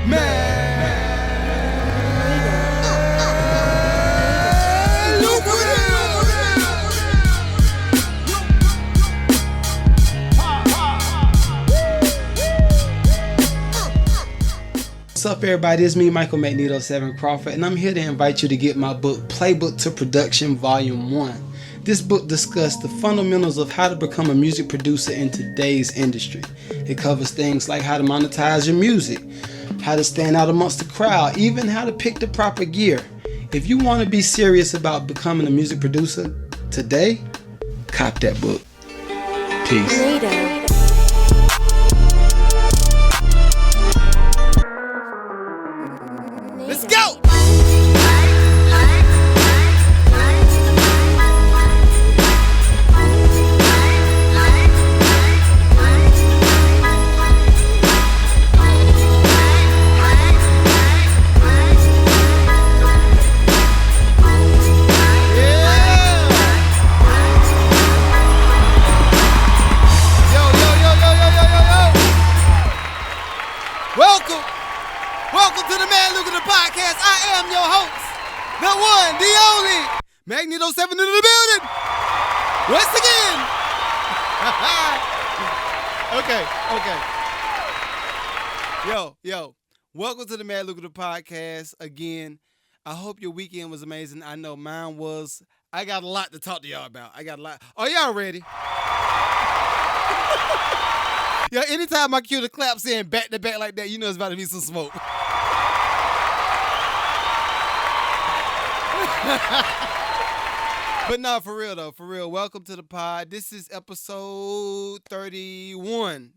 What's up, everybody? It's me, Michael Magneto 7 Crawford, and I'm here to invite you to get my book, Playbook to Production Volume 1. This book discusses the fundamentals of how to become a music producer in today's industry. It covers things like how to monetize your music, how to stand out amongst the crowd, even how to pick the proper gear. If you want to be serious about becoming a music producer today, cop that book. Peace. Let's go! Welcome to the MAD LUCRATIVE Podcast. I am your host, the one, the only, Magneto 7 in the building. Once again. Okay. Yo. Welcome to the MAD LUCRATIVE Podcast. Again, I hope your weekend was amazing. I know mine was. I got a lot to talk to y'all about. Are y'all ready? Yo, anytime I cue the claps in back to back like that, you know it's about to be some smoke. But no, for real, welcome to the pod. This is episode 31.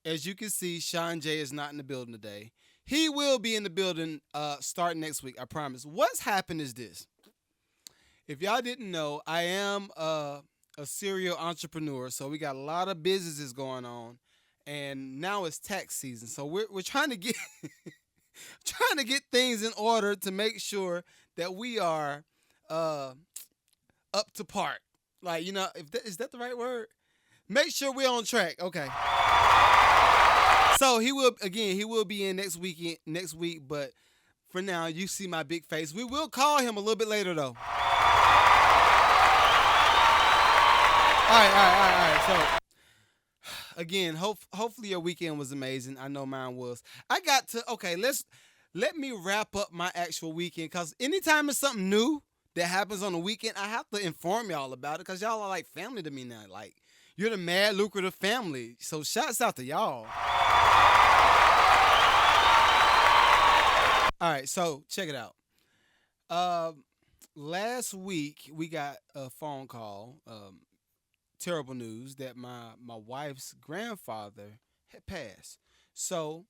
As you can see, Sean J is not in the building today. He will be in the building starting next week, I promise. What's happened is this. If y'all didn't know, I am a serial entrepreneur, so we got a lot of businesses going on, and now it's tax season, so we're trying to get things in order to make sure that we are up to par. Like, you know, is that the right word? Make sure we're on track. Okay. So he will be in next week, but for now, you see my big face. We will call him a little bit later though. All right. So, again, hopefully your weekend was amazing. I know mine was. Let me wrap up my actual weekend, because anytime it's something new that happens on the weekend, I have to inform y'all about it, because y'all are like family to me now. Like, you're the Mad Lucrative family. So, shouts out to y'all. All right, so check it out. Last week, we got a phone call. Terrible news that my wife's grandfather had passed. So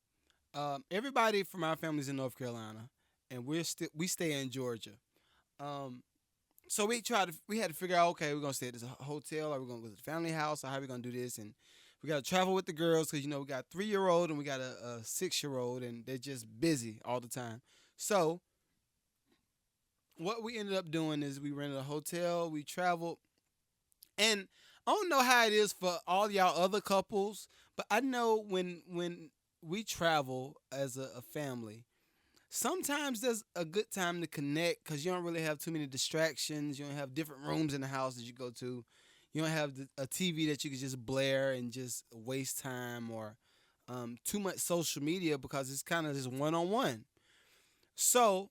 everybody from our family's in North Carolina, and we stay in Georgia. So we had to figure out, okay, we're gonna stay at this hotel, or we're gonna go to the family house, or how we gonna do this, and we gotta travel with the girls, because we got a 3-year-old and we got a 6-year-old, and they're just busy all the time. So what we ended up doing is we rented a hotel, we traveled, and I don't know how it is for all y'all other couples, but I know when we travel as a family, sometimes there's a good time to connect, because you don't really have too many distractions. You don't have different rooms in the house that you go to. You don't have a TV that you can just blare and just waste time, or too much social media, because it's kind of just one-on-one. So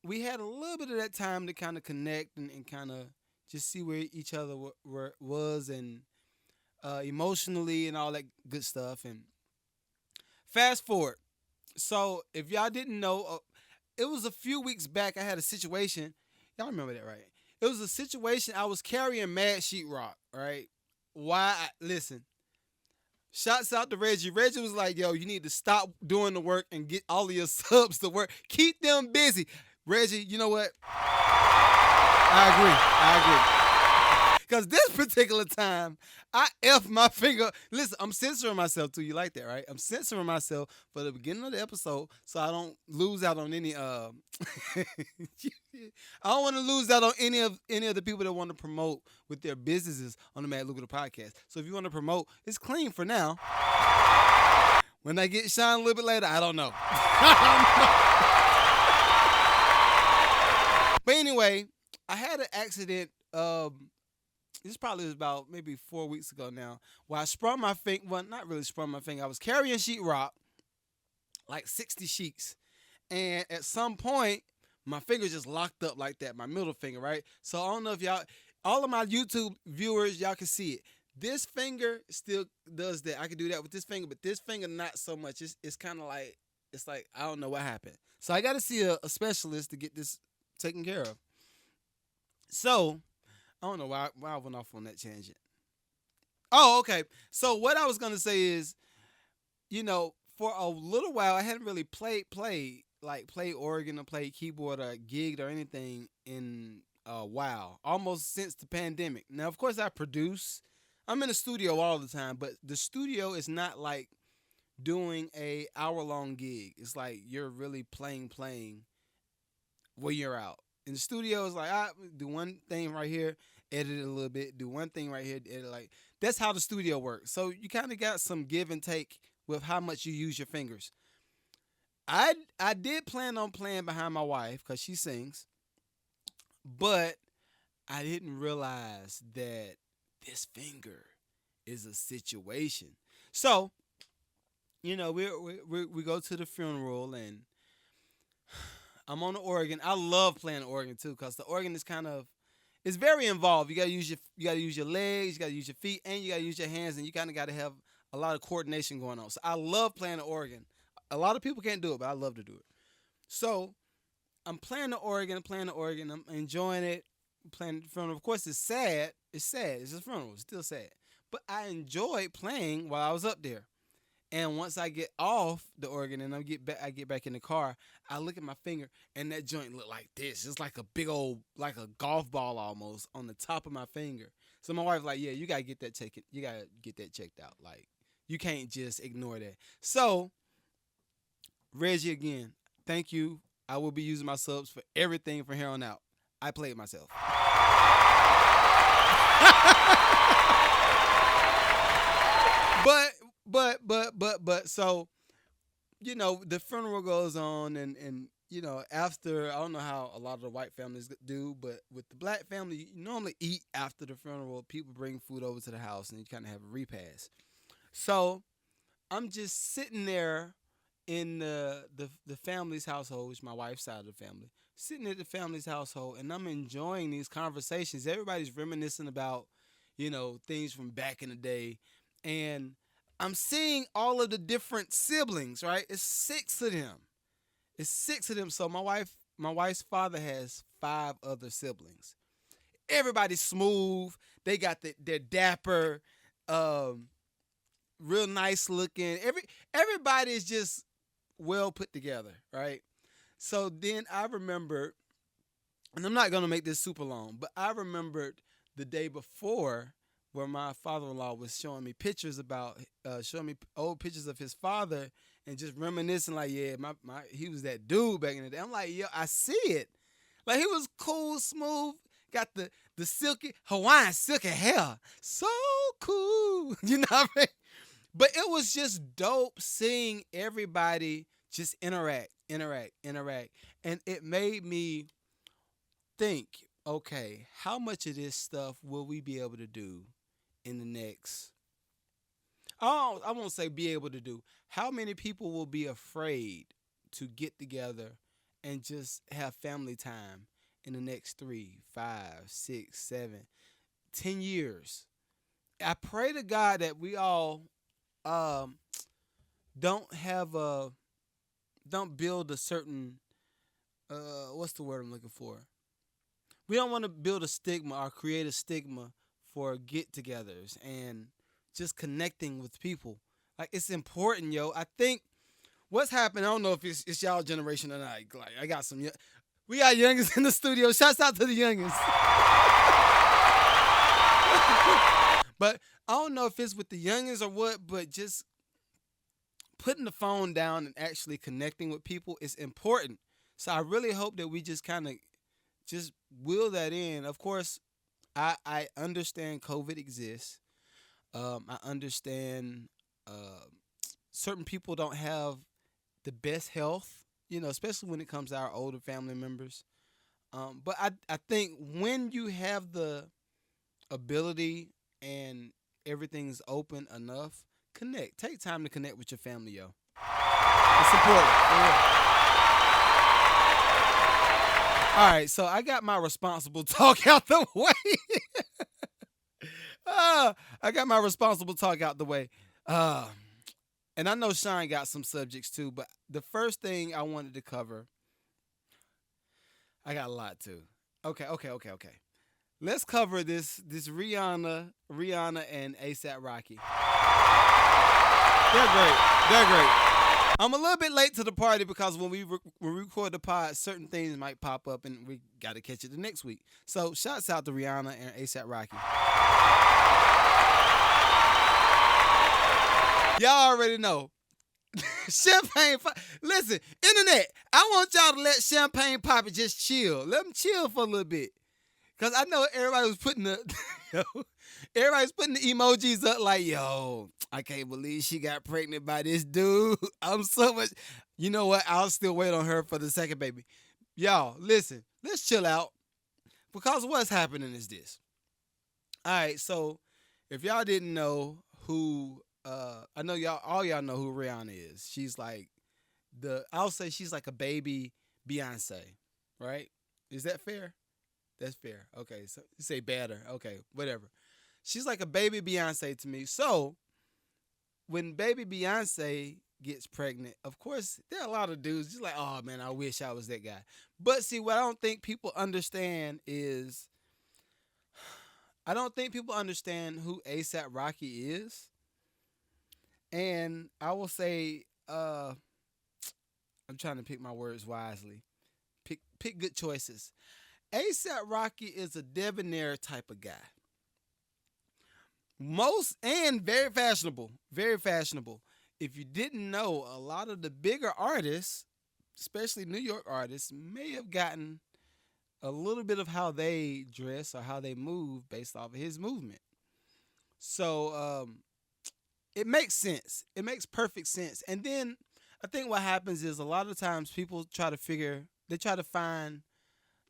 we had a little bit of that time to kind of connect and kind of just see where each other was, and emotionally and all that good stuff. And fast forward. So if y'all didn't know, it was a few weeks back I had a situation. Y'all remember that, right? It was a situation. I was carrying mad sheetrock, right? Listen. Shouts out to Reggie. Reggie was like, yo, you need to stop doing the work and get all of your subs to work. Keep them busy. Reggie, you know what? I agree. Because this particular time, I F my finger. Listen, I'm censoring myself too. You like that, right? I'm censoring myself for the beginning of the episode so I don't lose out on any I don't want to lose out on any of the people that want to promote with their businesses on the MAD LUCRATIVE Podcast. So if you want to promote, it's clean for now. When I get shine a little bit later, I don't know. But anyway, I had an accident. This probably was about maybe 4 weeks ago now, where I sprung my finger. Well, not really sprung my finger. I was carrying sheetrock, like 60 sheets, and at some point, my finger just locked up like that. My middle finger, right? So I don't know if y'all, all of my YouTube viewers, y'all can see it. This finger still does that. I can do that with this finger, but this finger not so much. It's kind of like it's like I don't know what happened. So I got to see a specialist to get this taken care of. So I don't know why I went off on that tangent. Oh, okay. So what I was gonna say is, for a little while I hadn't really played organ or played keyboard or gigged or anything in a while, almost since the pandemic. Now, of course, I produce. I'm in the studio all the time, but the studio is not like doing a hour-long gig. It's like you're really playing when you're out. In the studio, it's like I do one thing right here, edit it a little bit, do one thing right here, edit like that's how the studio works. So you kind of got some give and take with how much you use your fingers. I did plan on playing behind my wife because she sings, but I didn't realize that this finger is a situation. So we go to the funeral and I'm on the organ. I love playing the organ too because the organ is it's very involved. You gotta use your legs, you gotta use your feet, and you gotta use your hands, and you kind of gotta have a lot of coordination going on. So I love playing the organ. A lot of people can't do it, but I love to do it. So I'm playing the organ. I'm enjoying it. Playing the funeral. Of course, it's sad. It's sad. It's a funeral. It's still sad. But I enjoyed playing while I was up there. And once I get off the organ and I get back in the car, I look at my finger and that joint look like this. It's like a big old, like a golf ball almost on the top of my finger. So my wife's like, yeah, you gotta get that checked. You gotta get that checked out. Like you can't just ignore that. So Reggie, again, thank you. I will be using my subs for everything from here on out. I played myself. but so the funeral goes on and after, I don't know how a lot of the white families do, but with the black family, you normally eat after the funeral. People bring food over to the house and you kind of have a repast. So I'm just sitting there in the family's household, which is my wife's side of the family, sitting at the family's household, and I'm enjoying these conversations. Everybody's reminiscing about, things from back in the day. And I'm seeing all of the different siblings, right? It's six of them. So my wife's father has 5 other siblings. Everybody's smooth. They got they're dapper, real nice looking. Everybody is just well put together, right? So then I remembered, and I'm not gonna make this super long, but I remembered the day before where my father-in-law was showing me showing me old pictures of his father and just reminiscing like, yeah, he was that dude back in the day. I'm like, yo, I see it. Like he was cool, smooth, got the silky Hawaiian silky hair, so cool. You know what I mean? But it was just dope seeing everybody just interact. And it made me think, okay, how much of this stuff will we be able to do in the next, I won't say be able to do. How many people will be afraid to get together and just have family time in the next 3, 5, 6, 7, 10 years? I pray to God that we all don't build a certain what's the word I'm looking for? We don't want to build a stigma or create a stigma for get-togethers and just connecting with people. Like it's important, yo. I think what's happened, I don't know if it's y'all generation or not. Like I got we got youngins in the studio. Shouts out to the youngins. But I don't know if it's with the youngins or what, but just putting the phone down and actually connecting with people is important. So I really hope that we just kind of just will that in. Of course, I understand COVID exists. I understand certain people don't have the best health, especially when it comes to our older family members. But I think when you have the ability and everything's open enough, connect. Take time to connect with your family, yo. It's important. For real. All right, so I got my responsible talk out the way. I got my responsible talk out the way. And I know Sean got some subjects too, but the first thing I wanted to cover, I got a lot too. Okay. Let's cover this Rihanna and ASAP Rocky. They're great. I'm a little bit late to the party because when we record the pod, certain things might pop up and we got to catch it the next week. So shouts out to Rihanna and ASAP Rocky. Y'all already know. Champagne pop. Listen, internet, I want y'all to let Champagne Poppy just chill. Let them chill for a little bit. Because I know everybody was putting everybody's putting the emojis up like, yo, I can't believe she got pregnant by this dude. I'm so much. You know what? I'll still wait on her for the second baby. Y'all, listen, let's chill out. Because what's happening is this. All right, so if y'all didn't know who, I know all y'all know who Rihanna is. She's like I'll say she's like a baby Beyonce, right? Is that fair? That's fair. Okay, so you say better. Okay, whatever. She's like a baby Beyonce to me. So when baby Beyonce gets pregnant, of course, there are a lot of dudes just like, oh man, I wish I was that guy. But see, what I don't think people understand is, I don't think people understand who ASAP Rocky is. And I will say, I'm trying to pick my words wisely. Pick good choices. ASAP Rocky is a debonair type of guy. Very fashionable. Very fashionable. If you didn't know, a lot of the bigger artists, especially New York artists, may have gotten a little bit of how they dress or how they move based off of his movement. So it makes sense. It makes perfect sense. And then I think what happens is a lot of times people try to find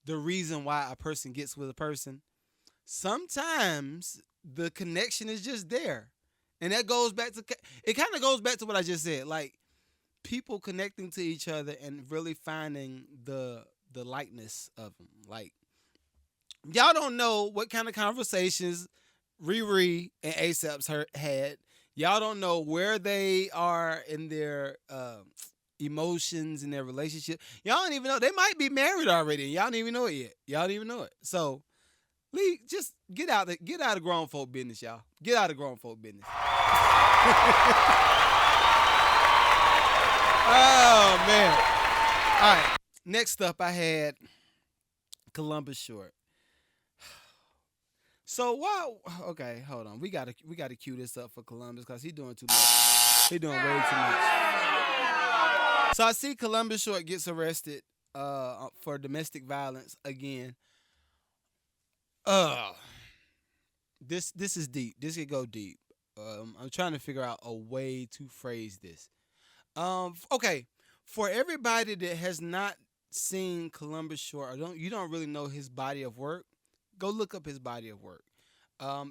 the reason why a person gets with a person. Sometimes the connection is just there. And that goes back to, it kind of goes back to what I just said. Like, people connecting to each other and really finding the likeness of them. Like, y'all don't know what kind of conversations Riri and ASAP's had. Y'all don't know where they are in their emotions in their relationship. Y'all don't even know. They might be married already and y'all don't even know it yet. Y'all don't even know it. So, Lee, just get out of grown folk business, y'all. Get out of grown folk business. Oh, man. All right. Next up, I had Columbus Short. So okay, hold on. We gotta cue this up for Columbus because he's doing too much. He's doing way too much. So I see Columbus Short gets arrested for domestic violence again. This is deep. This could go deep. I'm trying to figure out a way to phrase this. Okay, for everybody that has not seen Columbus Short, you don't really know his body of work, go look up his body of work.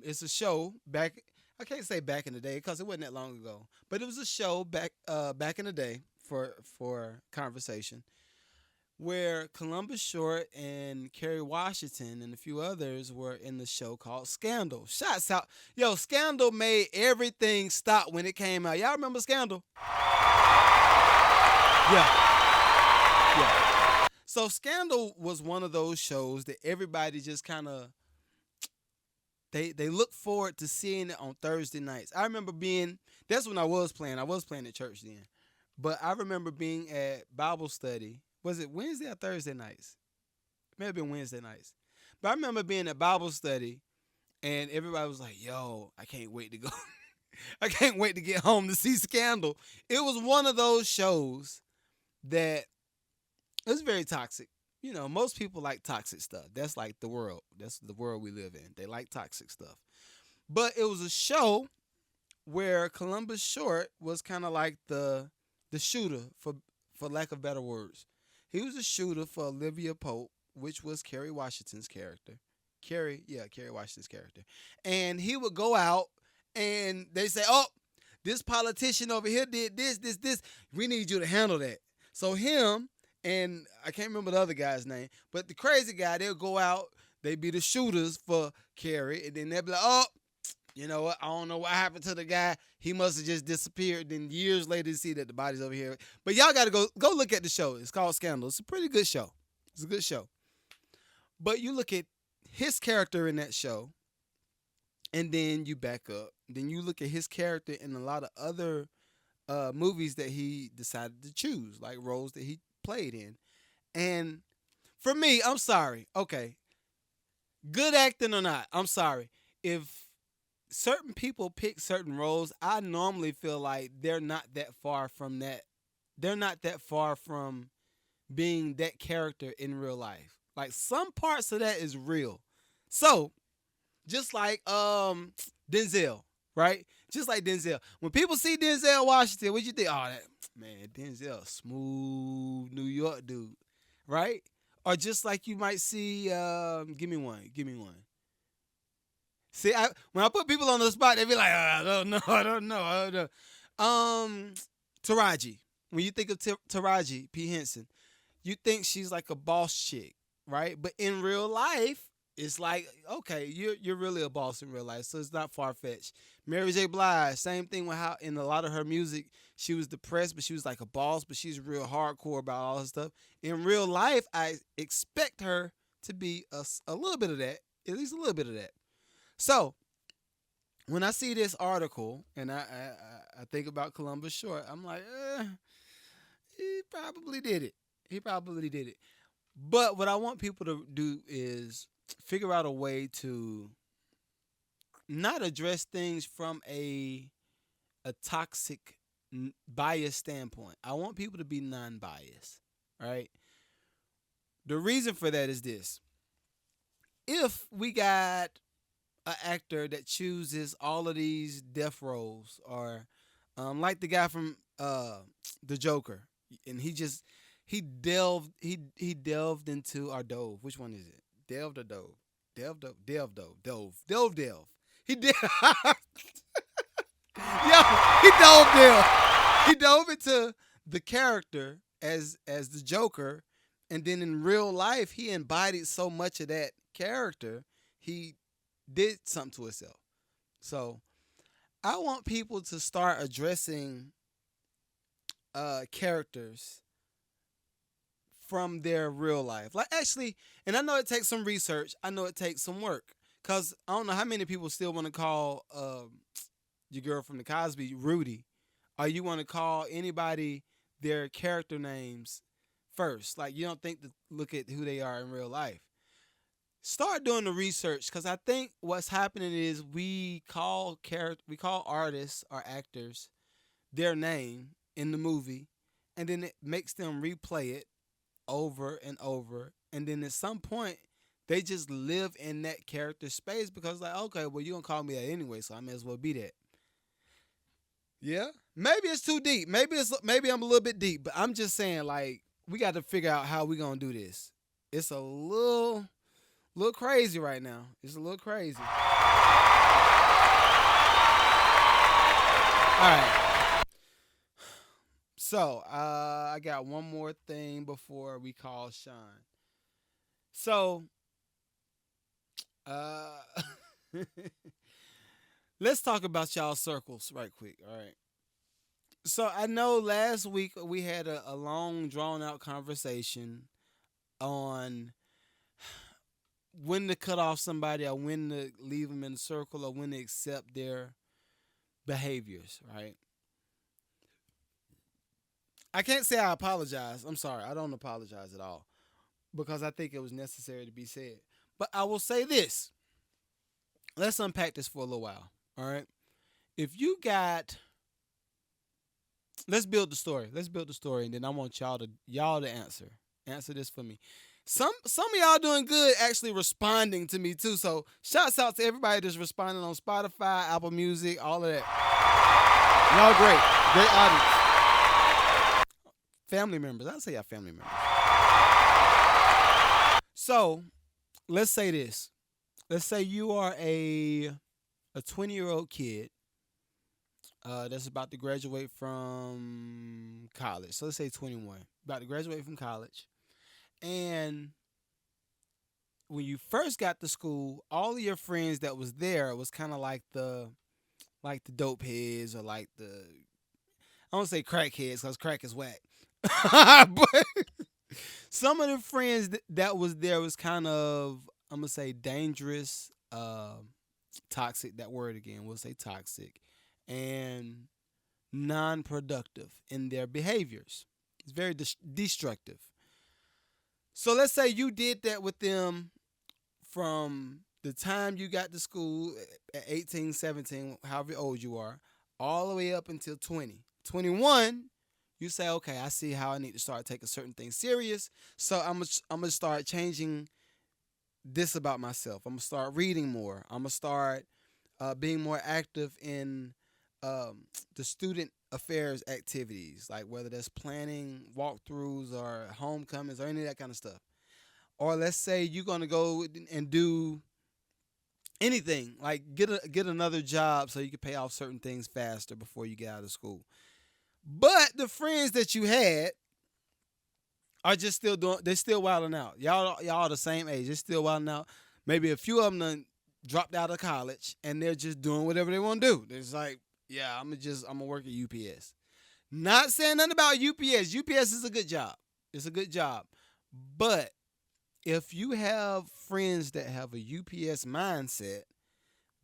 It's a show back. I can't say back in the day because it wasn't that long ago, but it was a show back in the day for conversation, where Columbus Short and Kerry Washington and a few others were in the show called Scandal. Shots out. Yo, Scandal made everything stop when it came out. Y'all remember Scandal? Yeah. So Scandal was one of those shows that everybody just kind of, they look forward to seeing it on Thursday nights. I remember that's when I was playing at church then. But I remember being at Bible study. Was it Wednesday or Thursday nights? It may have been Wednesday nights. But I remember being at Bible study and everybody was like, yo, I can't wait to go. I can't wait to get home to see Scandal. It was one of those shows that it was very toxic. You know, most people like toxic stuff. That's like the world. That's the world we live in. They like toxic stuff. But it was a show where Columbus Short was kind of like the shooter, for lack of better words. He was a shooter for Olivia Pope, which was Kerry Washington's character. Kerry Washington's character. And he would go out and they say, "Oh, this politician over here did this. We need you to handle that." So him and I can't remember the other guy's name, but the crazy guy, they'll go out, they be the shooters for Kerry, and then they'll be like, "Oh, you know what? I don't know what happened to the guy. He must have just disappeared." Then years later, you see that the body's over here. But y'all got to go look at the show. It's called Scandal. It's a pretty good show. It's a good show. But you look at his character in that show, and then you back up. Then you look at his character in a lot of other movies that he decided to choose, like roles that he played in. And for me, I'm sorry. Okay, good acting or not, I'm sorry. If certain people pick certain roles, I normally feel like they're not that far from that. They're not that far from being that character in real life. Like some parts of that is real. So just like Denzel, right? Just like Denzel. When people see Denzel Washington, what you think? Oh, that man, Denzel, smooth New York dude, right? Or just like you might see, give me one. See, when I put people on the spot, they be like, I don't know. Taraji. When you think of Taraji P. Henson, you think she's like a boss chick, right? But in real life, it's like, okay, you're really a boss in real life, so it's not far fetched. Mary J. Blige, same thing with how in a lot of her music, she was depressed, but she was like a boss, but she's real hardcore about all her stuff. In real life, I expect her to be a little bit of that, at least a little bit of that. So when I see this article and I think about Columbus Short, I'm like, he probably did it. He probably did it. But what I want people to do is figure out a way to not address things from a toxic bias standpoint. I want people to be non-biased, right? The reason for that is this. If we got an actor that chooses all of these death roles, or like the guy from the Joker, and he delved into or dove. Which one is it? Delved or dove? Dove. He did. Yeah, he dove. He dove into the character as the Joker, and then in real life, he embodied so much of that character. He did something to himself. So I want people to start addressing characters from their real life. Like actually, and I know it takes some research. I know it takes some work. Cause I don't know how many people still want to call your girl from the Cosby Rudy, or you want to call anybody their character names first. Like you don't think to look at who they are in real life. Start doing the research, because I think what's happening is we call artists or actors their name in the movie, and then it makes them replay it over and over, and then at some point they just live in that character space because like, okay, well, you're gonna call me that anyway, so I may as well be that. Yeah, maybe it's too deep, maybe I'm a little bit deep, but I'm just saying, like, we got to figure out how we gonna do this. It's a little crazy right now. It's a little crazy. All right. So, I got one more thing before we call Sean. So, let's talk about y'all circles right quick. All right. So, I know last week we had a long, drawn out conversation on when to cut off somebody, or when to leave them in the circle, or when to accept their behaviors, right? I can't say I apologize. I'm sorry. I don't apologize at all, because I think it was necessary to be said. But I will say this. Let's unpack this for a little while, all right? If you got Let's build the story. And then I want y'all to answer. Answer this for me. Some of y'all doing good actually responding to me too. So shouts out to everybody that's responding on Spotify, Apple Music, all of that. Y'all great. Great audience. Family members. I'll say y'all family members. So let's say this. Let's say you are a 20-year-old kid that's about to graduate from college. So let's say 21. About to graduate from college. And when you first got to school, all of your friends that was there was kind of like the dope heads, or like the, I don't say crack heads because crack is whack. But some of the friends that was there was kind of, I'm gonna say, dangerous, toxic. That word again, we'll say toxic, and non-productive in their behaviors. It's very destructive. So let's say you did that with them from the time you got to school at 18, 17, however old you are, all the way up until 20. 21, you say, okay, I see how I need to start taking certain things serious. So I'm gonna start changing this about myself. I'm gonna start reading more. I'm gonna start being more active in the student affairs activities, like whether that's planning walkthroughs or homecomings or any of that kind of stuff. Or let's say you're gonna go and do anything, like get another job so you can pay off certain things faster before you get out of school. But the friends that you had are just still doing. They're still wilding out. Y'all are the same age. They're still wilding out. Maybe a few of them done dropped out of college and they're just doing whatever they want to do. It's like, yeah, I'm gonna work at UPS. Not saying nothing about UPS. UPS is a good job. It's a good job. But if you have friends that have a UPS mindset,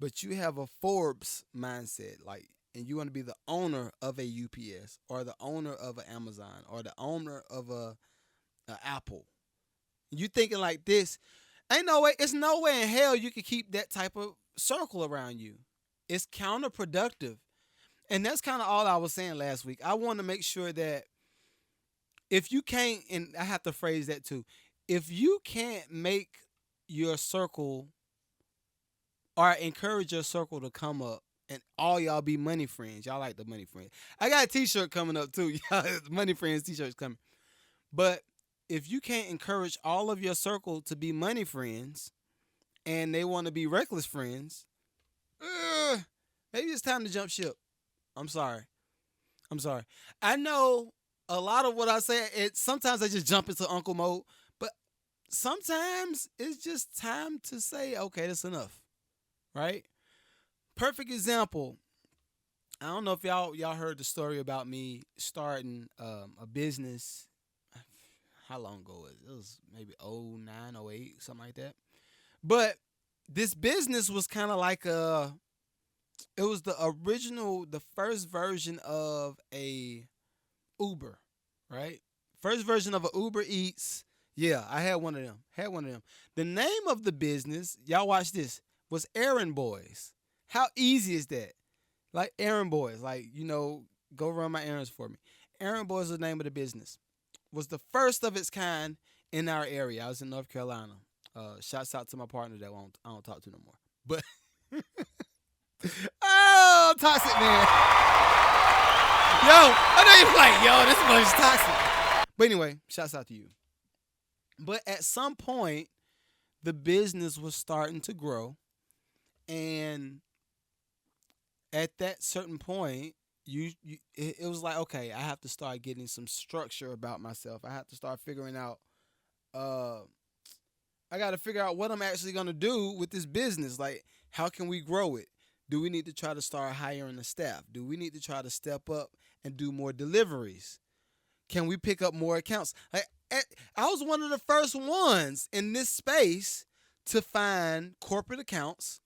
but you have a Forbes mindset, like, and you want to be the owner of a UPS or the owner of an Amazon or the owner of a Apple, you thinking like this, ain't no way. It's no way in hell you can keep that type of circle around you. It's counterproductive. And that's kind of all I was saying last week. I want to make sure that if you can't, and I have to phrase that too, if you can't make your circle or encourage your circle to come up and all y'all be money friends, y'all like the money friends. I got a t-shirt coming up too. Y'all, money friends t-shirt's coming. But if you can't encourage all of your circle to be money friends and they want to be reckless friends, maybe it's time to jump ship. I'm sorry. I know a lot of what I say, sometimes I just jump into uncle mode, but sometimes it's just time to say, okay, that's enough, right? Perfect example. I don't know if y'all heard the story about me starting a business. How long ago was it? It was maybe 09, 08, something like that. But this business was kind of like it was the first version of a Uber, right? First version of a Uber Eats. Yeah, I had one of them. The name of the business, y'all watch this, was Errand Boys. How easy is that? Like Errand Boys, like, go run my errands for me. Errand Boys is the name of the business. Was the first of its kind in our area. I was in North Carolina. Shouts out to my partner that I don't talk to no more. But oh, toxic man. Yo, I know you're like, yo, this one's toxic. But anyway, shouts out to you. But at some point, the business was starting to grow. And at that certain point, it was like, okay, I have to start getting some structure about myself. I have to start figuring out, I got to figure out what I'm actually going to do with this business. Like, how can we grow it? Do we need to try to start hiring the staff? Do we need to try to step up and do more deliveries? Can we pick up more accounts? Like, I was one of the first ones in this space to find corporate accounts,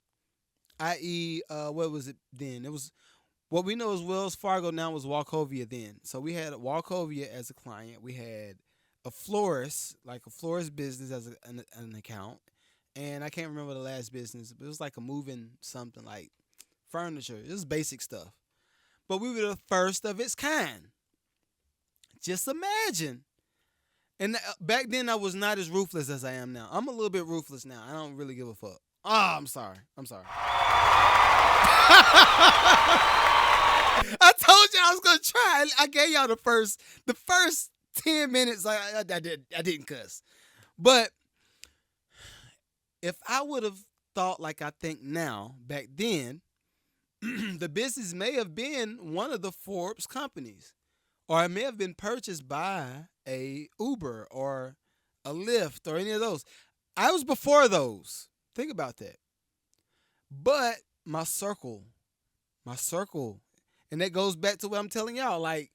i.e., what was it then? It was, what we know as Wells Fargo now was Wachovia then. So we had Wachovia as a client. We had a florist, like a florist business as an account. And I can't remember the last business, but it was like a moving something, like furniture. It was basic stuff. But we were the first of its kind. Just imagine. And back then, I was not as ruthless as I am now. I'm a little bit ruthless now. I don't really give a fuck. Oh, I'm sorry. I told you I was gonna try. I gave y'all the first 10 minutes. I didn't cuss. But if I would have thought like I think now, back then, the business may have been one of the Forbes companies, or it may have been purchased by a Uber or a Lyft or any of those. I was before those. Think about that. But my circle, and that goes back to what I'm telling y'all. Like,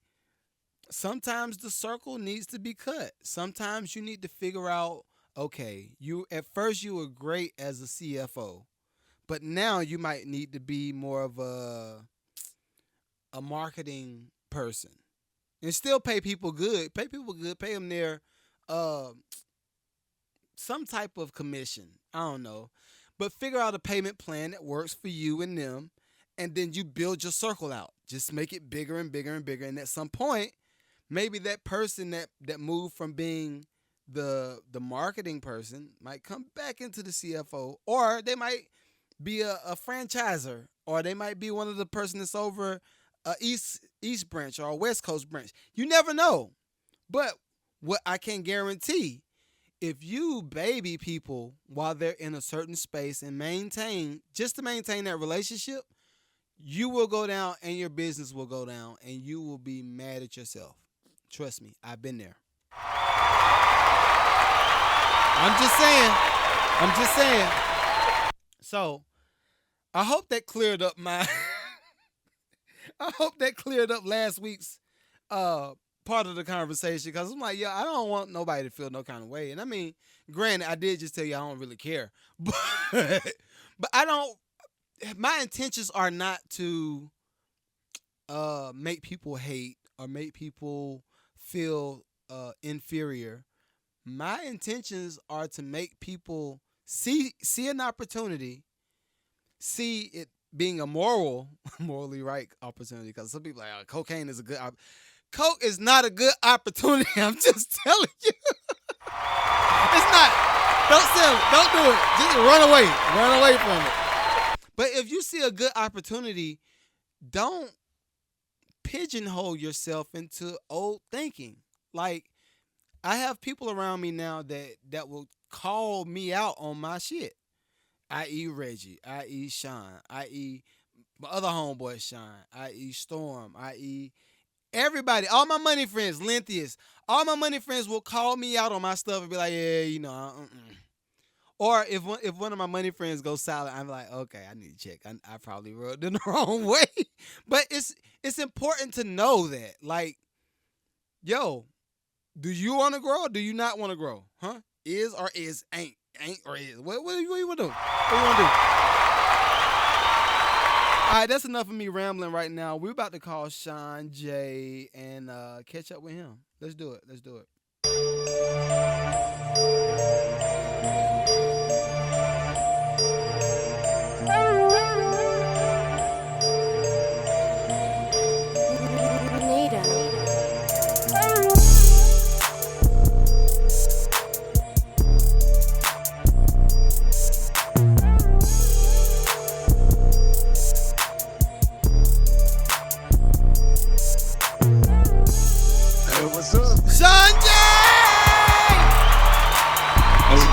sometimes the circle needs to be cut. Sometimes you need to figure out, okay, at first you were great as a CFO, but now you might need to be more of a marketing person. And still pay people good. Pay them their some type of commission. I don't know. But figure out a payment plan that works for you and them. And then you build your circle out. Just make it bigger and bigger and bigger. And at some point, maybe that person that moved from being the marketing person might come back into the CFO. Or they might be a franchisor. Or they might be one of the person that's over East branch or a West Coast branch. You never know. But what I can guarantee, if you baby people while they're in a certain space and maintain that relationship, you will go down and your business will go down and you will be mad at yourself. Trust me, I've been there. I'm just saying. So, I hope that cleared up last week's part of the conversation, because I'm like, I don't want nobody to feel no kind of way. And I mean, granted, I did just tell you I don't really care, but I don't. My intentions are not to make people hate or make people feel inferior. My intentions are to make people see an opportunity, see it being a morally right opportunity. Because some people are like, cocaine is a good Coke is not a good opportunity. I'm just telling you. It's not. Don't sell it. Don't do it. Just run away. Run away from it. But if you see a good opportunity, don't pigeonhole yourself into old thinking. Like, I have people around me now that will call me out on my shit. I.e. Reggie, i.e. Sean, i.e. my other homeboy Sean, i.e. Storm, i.e. everybody, all my money friends, Lenthius, all my money friends will call me out on my stuff and be like, yeah, Or if one of my money friends goes silent, I'm like, okay, I need to check. I probably rubbed in the wrong way. But it's important to know that, like, yo, do you want to grow or do you not want to grow? Huh? Is or is, ain't or is. What do you want to do? What do you want to do? All right, that's enough of me rambling right now. We're about to call Sean J and catch up with him. Let's do it.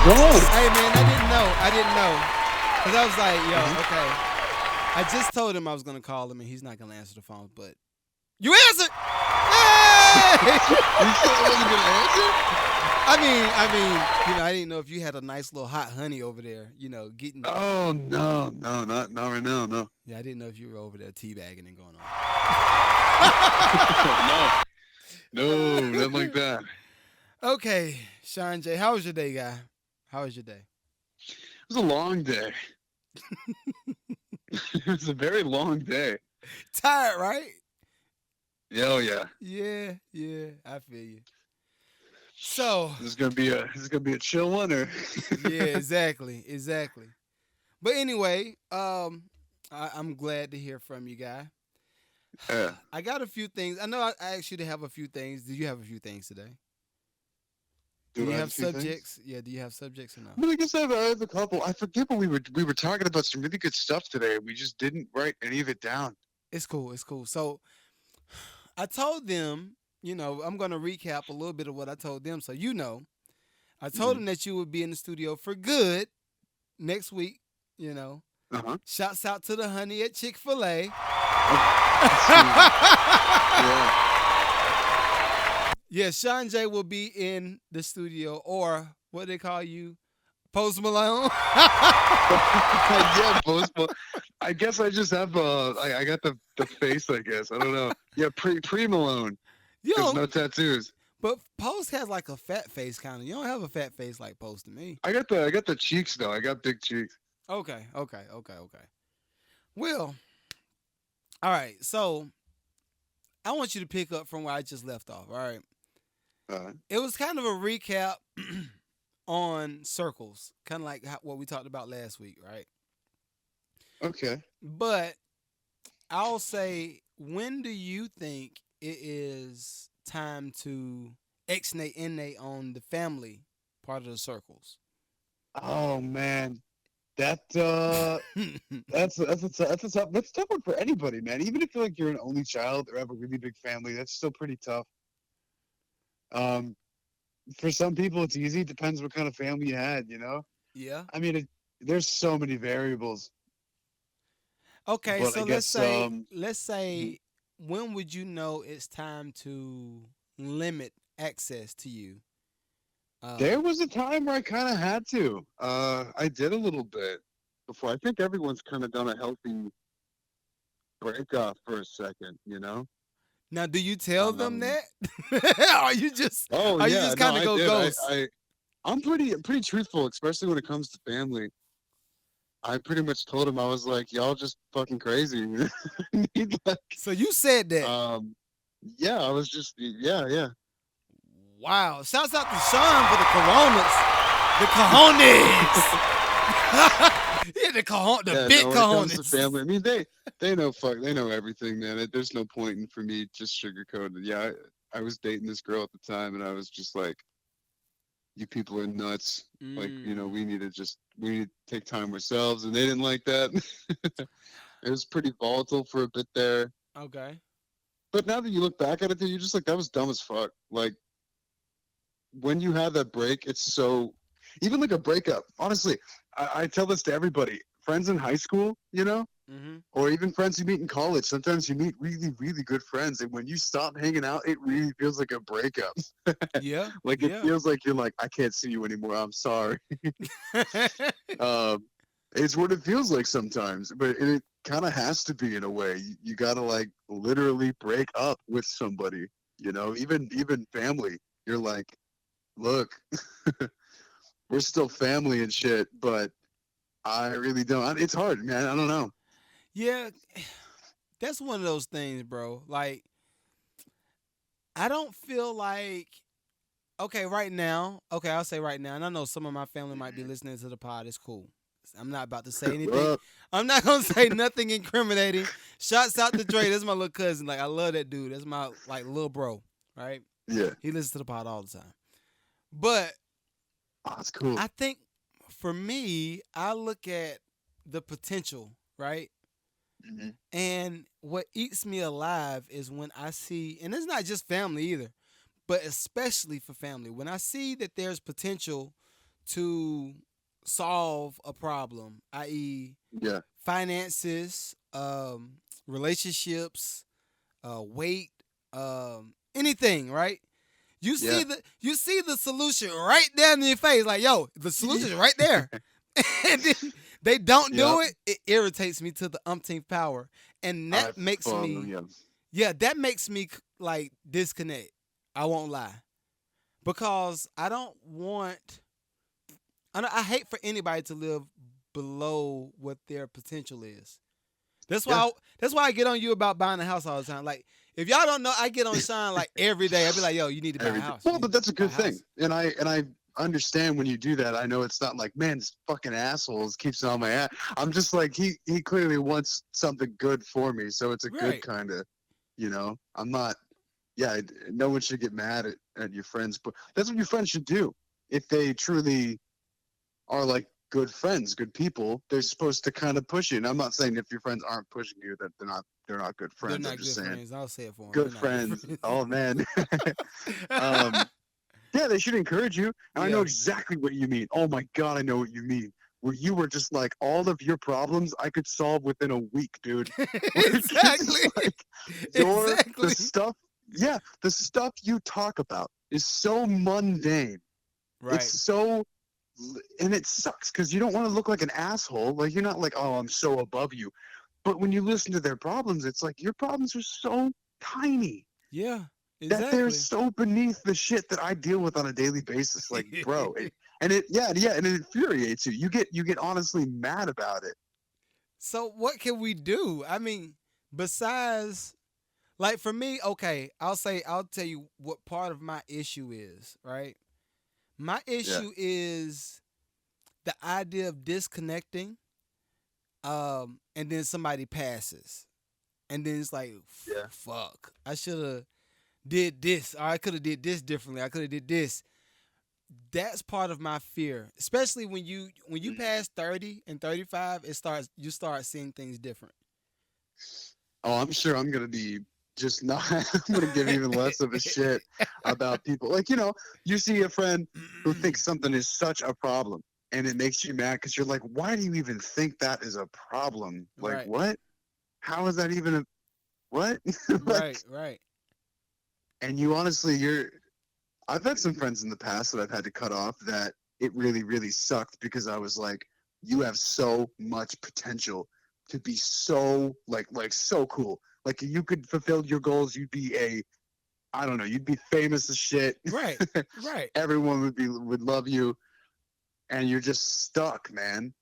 Hey, man, I didn't know. Because I was like, yo, okay. I just told him I was going to call him, and he's not going to answer the phone, but you answered! Hey! You said I wasn't going to answer? I didn't know if you had a nice little hot honey over there, getting... Oh, no, not right now, no. Yeah, I didn't know if you were over there teabagging and going on. No, nothing like that. Okay, Sean J, how was your day, guy? How was your day? It was a long day. It was a very long day. Tired, right? Oh yeah. Yeah, I feel you. So this is gonna be a chill one, or yeah, exactly. But anyway, I'm glad to hear from you, guy. Yeah. I got a few things. I know I asked you to have a few things. Do you have a few things today? Do you I have a few things? subjects? Yeah, do you have subjects or no? I mean, I guess I have a couple. I forget, but we were talking about some really good stuff today. We just didn't write any of it down. It's cool. It's cool. So I told them, I'm going to recap a little bit of what I told them. So, I told Hmm. them that you would be in the studio for good next week. Uh-huh. Shouts out to the honey at Chick-fil-A. Yeah. Yeah, Sean J will be in the studio, or what they call you, Post Malone. Yeah, I guess I just have I got the face. I guess I don't know. Yeah, pre Malone. You There's don't, no tattoos. but Post has like a fat face kind of. You don't have a fat face like Post to me. I got the cheeks though. I got big cheeks. Okay. Well, all right. So I want you to pick up from where I just left off. All right. It was kind of a recap on circles, kind of like what we talked about last week, right? Okay. But I'll say, when do you think it is time to ex-nate on the family part of the circles? Oh man, that that's a tough one for anybody, man. Even if you're like you're an only child or have a really big family, that's still pretty tough. For some people it's easy. It depends what kind of family you had, Yeah. I mean, there's so many variables. Okay, But so I let's guess say when would you know it's time to limit access to you? there was a time where I kind of had to. I did a little bit before. I think everyone's kind of done a healthy break off for a second, Now, do you tell them Um, that? Or you just oh are you yeah, just no, kind of I go did. ghost? I'm pretty truthful, especially when it comes to family. I pretty much told him, I was like, y'all just fucking crazy. So you said that. Yeah, I was just, yeah. Wow. Shouts out to Sean for the coronas. The cojones. Yeah, the big When it comes to cojones. family, I mean, they know everything, man. There's no point in for me just sugarcoating. Yeah, I was dating this girl at the time, and I was just like, you people are nuts. Like, we need to take time ourselves, and they didn't like that. It was pretty volatile for a bit there. Okay. But now that you look back at it, dude, you're just like, that was dumb as fuck. Like, when you have that break, it's so, even like a breakup. Honestly, I tell this to everybody. Friends in high school, Mm-hmm. or even friends you meet in college. Sometimes you meet really, really good friends, and when you stop hanging out, it really feels like a breakup. Yeah. Like it feels like you're like, I can't see you anymore. I'm sorry. It's what it feels like sometimes, but it kind of has to be in a way. You gotta like literally break up with somebody. Even family. You're like, look, we're still family and shit, but I really don't. It's hard, man. I don't know. Yeah. That's one of those things, bro. Like, I don't feel like, right now, I'll say right now, and I know some of my family might be listening to the pod. It's cool. I'm not about to say anything. I'm not gonna say nothing incriminating. Shouts out to Dre. That's my little cousin. Like, I love that dude. That's my little bro. Right? Yeah. He listens to the pod all the time. But that's cool. I think for me, I look at the potential, right? Mm-hmm. And what eats me alive is when I see, and it's not just family either, but especially for family, when I see that there's potential to solve a problem, i.e., finances, relationships, weight, anything, right? You see the solution right down in your face, like, yo, the solution's right there. And then they don't do it. It irritates me to the umpteenth power, and that makes me, that makes me like disconnect. I won't lie, because I don't want. I hate for anybody to live below what their potential is. That's why. That's why I get on you about buying a house all the time. Like, if y'all don't know, I get on Sean like every day. I be like, yo, you need to buy a house. Well, but that's a good thing, and I understand when you do that. I know it's not like, man, this fucking asshole keeps on my ass. I'm just like, he clearly wants something good for me, so it's a good kind of, I'm not. Yeah, no one should get mad at your friends, but that's what your friends should do. if they truly are like good friends, good people, they're supposed to kind of push you. And I'm not saying if your friends aren't pushing you that they're not good They're friends. I'm not just good saying friends. I'll say it for them. They're good not good friends. friends. Oh man. um yeah, they should encourage you. And I know Yeah. exactly what you mean. Oh my god, I know what you mean. Where you were just like, all of your problems I could solve within a week, dude. Like, it's just Exactly. like the Exactly. stuff, yeah, the stuff you talk about is so mundane. It's Right. so, and it sucks because you don't want to look like an asshole. Like, you're not like, oh, I'm so above you. But when you listen to their problems, it's like your problems are so tiny Yeah. that they're Exactly. so beneath the shit that I deal with on a daily basis. Like, bro, yeah, and it infuriates you. You get honestly mad about it. So what can we do? I mean, besides, like, for me, okay, I'll tell you what part of my issue is, right? My Yeah, issue is the idea of disconnecting, and then somebody passes. And then it's like, yeah. fuck, I should have did this, or I could have did this differently. I could have did this. That's part of my fear, especially when you pass 30 and 35, you start seeing things different. Oh, I'm sure I'm gonna be just not. I'm gonna give even less of a shit about people. Like, you see a friend who thinks something is such a problem, and it makes you mad because you're like, why do you even think that is a problem? Like, Right, what? How is that even a what? Like, right, right. and you honestly, I've had some friends in the past that I've had to cut off that it really, really sucked because I was like, you have so much potential to be so like so cool. Like, you could fulfill your goals, you'd be I don't know, you'd be famous as shit. Right, right. Everyone would love you, and you're just stuck, man.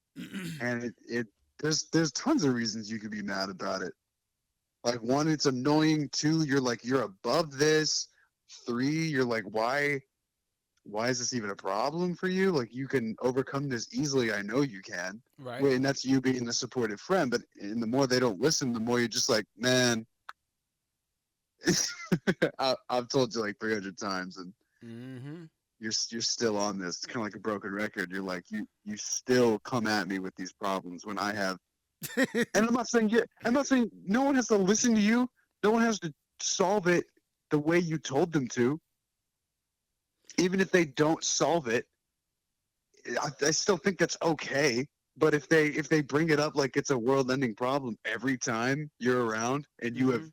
And it there's tons of reasons you could be mad about it. Like, one, it's annoying. Two, you're above this. Three, you're like, why is this even a problem for you? Like, you can overcome this easily. I know you can. Right. Wait, and that's you being the supportive friend. But and the more they don't listen, the more you're just like, man, I've told you like 300 times, and Mm-hmm. you're still on this. It's kind of like a broken record. You're like, you still come at me with these problems when I have. And I'm not saying no one has to listen to you. No one has to solve it the way you told them to. Even if they don't solve it, I still think that's okay. But if they bring it up like it's a world-ending problem every time you're around, and you have Mm-hmm.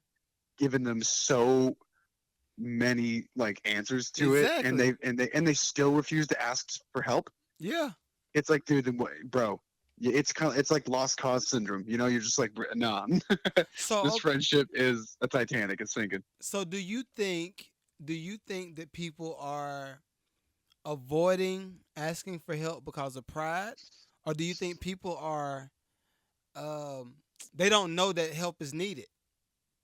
given them so many like answers to it, and Exactly. they still refuse to ask for help, Yeah. it's like, dude, bro, it's like lost cause syndrome. You're just like, nah, So this friendship is a Titanic. It's sinking. so do you think that people are avoiding asking for help because of pride, or do you think people are um they don't know that help is needed?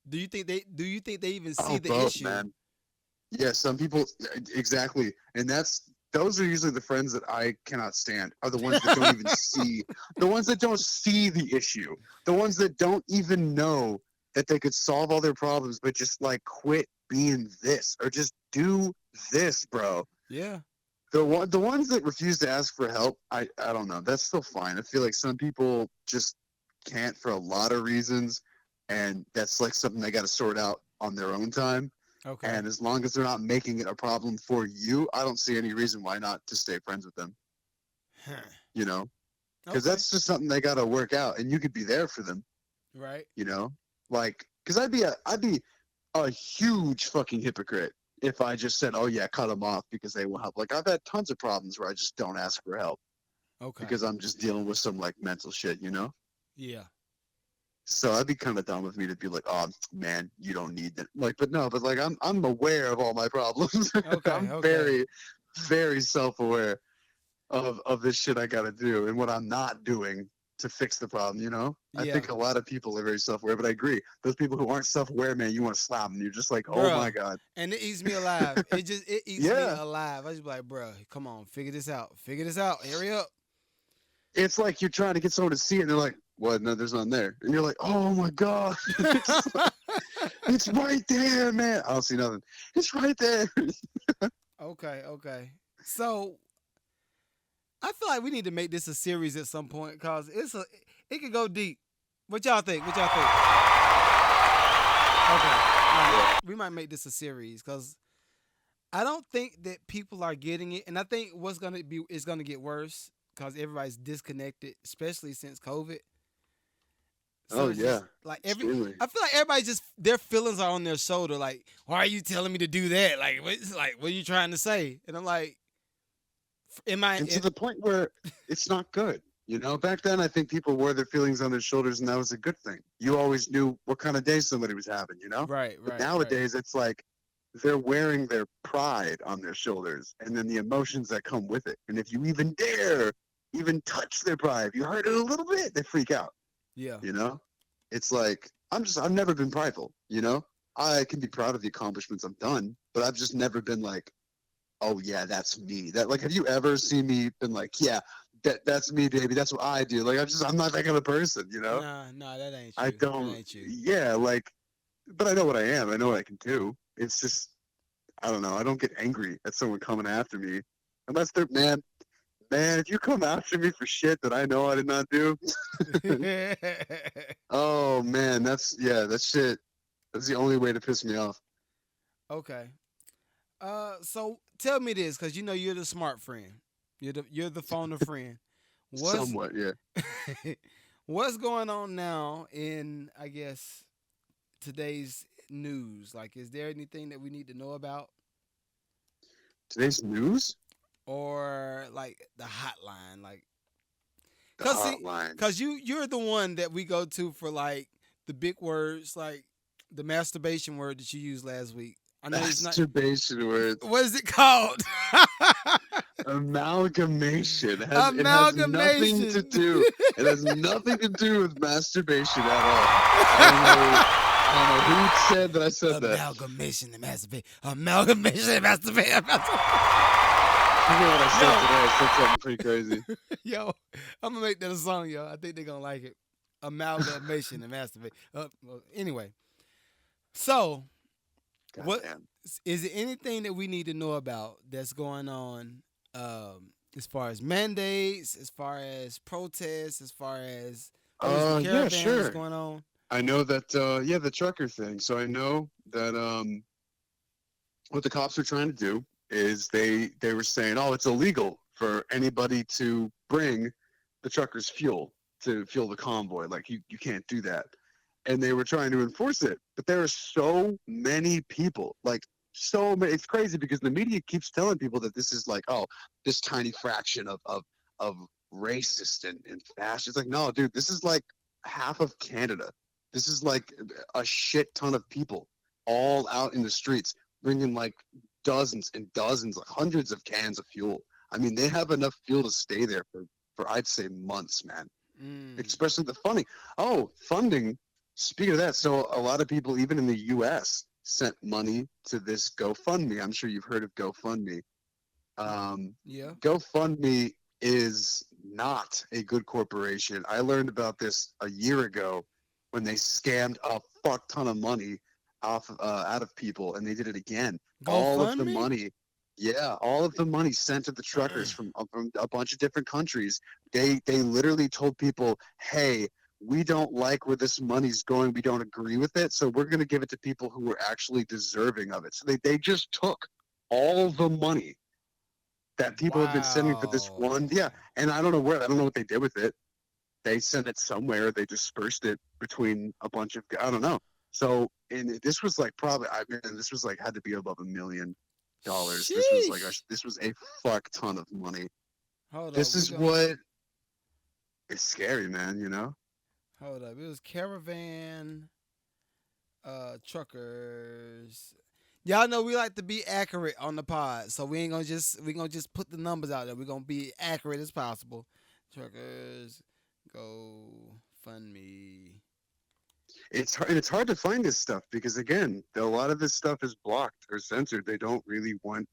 Do you think they even see Oh, the both, issue? man. Yeah, some people, exactly, and those are usually the friends that I cannot stand. Are the ones that don't even see, the ones that don't see the issue, the ones that don't even know that they could solve all their problems, but just like quit being this or just do this, bro. Yeah. The ones that refuse to ask for help, I don't know. That's still fine. I feel like some people just can't for a lot of reasons, and that's like something they got to sort out on their own time. Okay. And as long as they're not making it a problem for you, I don't see any reason why not to stay friends with them. Huh. You know, because Okay. that's just something they got to work out, and you could be there for them. Right. You know, like, because I'd be a huge fucking hypocrite if I just said, oh yeah, cut them off because they will help. Like, I've had tons of problems where I just don't ask for help Okay. because I'm just dealing with some like mental shit. Yeah. So that'd be kind of dumb of me to be like, "Oh man, you don't need that." Like, but no, but like I'm aware of all my problems. Okay. I'm Okay. very, very self-aware of this shit I gotta do and what I'm not doing to fix the problem. I Yeah. think a lot of people are very self-aware, but I agree. Those people who aren't self-aware, man, you want to slap them. You're just like, oh my Bruh. god, And it eats me alive. It eats me yeah. alive. I just be like, bruh, come on, figure this out. Figure this out. Hurry up. It's like you're trying to get someone to see it, and they're like, "What? No, there's none there." And you're like, "Oh my god, it's right there, man." I don't see nothing. It's right there. Okay, okay. So I feel like we need to make this a series at some point because it could go deep. What y'all think? What y'all think? Okay, all right. We might make this a series because I don't think that people are getting it, and I think what's gonna be is gonna get worse because everybody's disconnected, especially since COVID. So Oh it's yeah, just like extremely. I feel like everybody just their feelings are on their shoulder. Like, why are you telling me to do that? What are you trying to say? And I'm like, am I? And to the point where it's not good. You know, back then I think people wore their feelings on their shoulders, and that was a good thing. You always knew what kind of day somebody was having. You know, Right, but right, right. nowadays it's like they're wearing their pride on their shoulders, and then the emotions that come with it. And if you even dare even touch their pride, if you hurt it a little bit, they freak out. Yeah. You know, it's like I've never been prideful. You know, I can be proud of the accomplishments I've done, but I've just never been like, oh yeah, that's me. That like, have you ever seen me been like, yeah, that's me, baby. That's what I do. Like I'm not that kind of person. You know, Nah, that ain't I you. That don't. ain't you. Yeah, like, but I know what I am. I know what I can do. It's just I don't know. I don't get angry at someone coming after me unless they're man. If you come after me for shit that I know I did not do, oh man, that shit. That's the only way to piss me off. Okay. So tell me this, cause you know you're the smart friend. You're the phoner friend. What's Somewhat, yeah. what's going on now in I guess today's news? Like, is there anything that we need to know about, Today's news, or like the hotline? Like, the cause see, hotline. cause you're the one that we go to for like the big words, like the masturbation word that you used last week. I know it's not. Masturbation words. What is it called? Amalgamation. It has nothing to Amalgamation. do. It has nothing to do with masturbation at all. I don't know. I don't know who said that I said that. Amalgamation and masturbate. Amalgamation and masturbate. I forget what I said today. I said something pretty crazy. Yo, I'm gonna make that a song, yo. I think they're gonna like it. Amalgamation and masturbate. Well, anyway, so what Goddamn. is it? Anything that we need to know about that's going on? As far as mandates, as far as protests, as far as the Yeah, caravan that's sure. going on. I know that. Yeah, the trucker thing. So I know that. What the cops are trying to do is they were saying, oh, it's illegal for anybody to bring the truckers fuel to fuel the convoy. Like you can't do that. And they were trying to enforce it. But there are so many people, like so many. It's crazy because the media keeps telling people that this is like, oh, this tiny fraction of racist and fascist. It's like, no, dude, this is like half of Canada. This is like a shit ton of people all out in the streets bringing like dozens and dozens, like hundreds of cans of fuel. I mean, they have enough fuel to stay there for I'd say months, man. Mm. Especially the funding. Oh, funding. Speaking of that, so a lot of people, even in the U.S., sent money to this GoFundMe. I'm sure you've heard of GoFundMe. Yeah. GoFundMe is not a good corporation. I learned about this a year ago when they scammed a fuck ton of money out of people, and they did it again. All of the GoFundMe? money, yeah, all of the money sent to the truckers from a bunch of different countries. They literally told people, hey, we don't like where this money's going. We don't agree with it, so we're going to give it to people who are actually deserving of it. So they just took all the money that people have been sending for this Wow. one. Yeah, and I don't know what they did with it. They sent it somewhere. They dispersed it between a bunch of, I don't know. So, and this was like probably, I mean, this was like had to be above $1 million. Sheesh. This was a fuck ton of money. Hold up. This We is going what is scary, man. You know. hold up. It was caravan truckers. Y'all know we like to be accurate on the pod, so we gonna just put the numbers out there. We're gonna be accurate as possible. Truckers go fund me. It's hard to find this stuff because again, a lot of this stuff is blocked or censored. They don't really want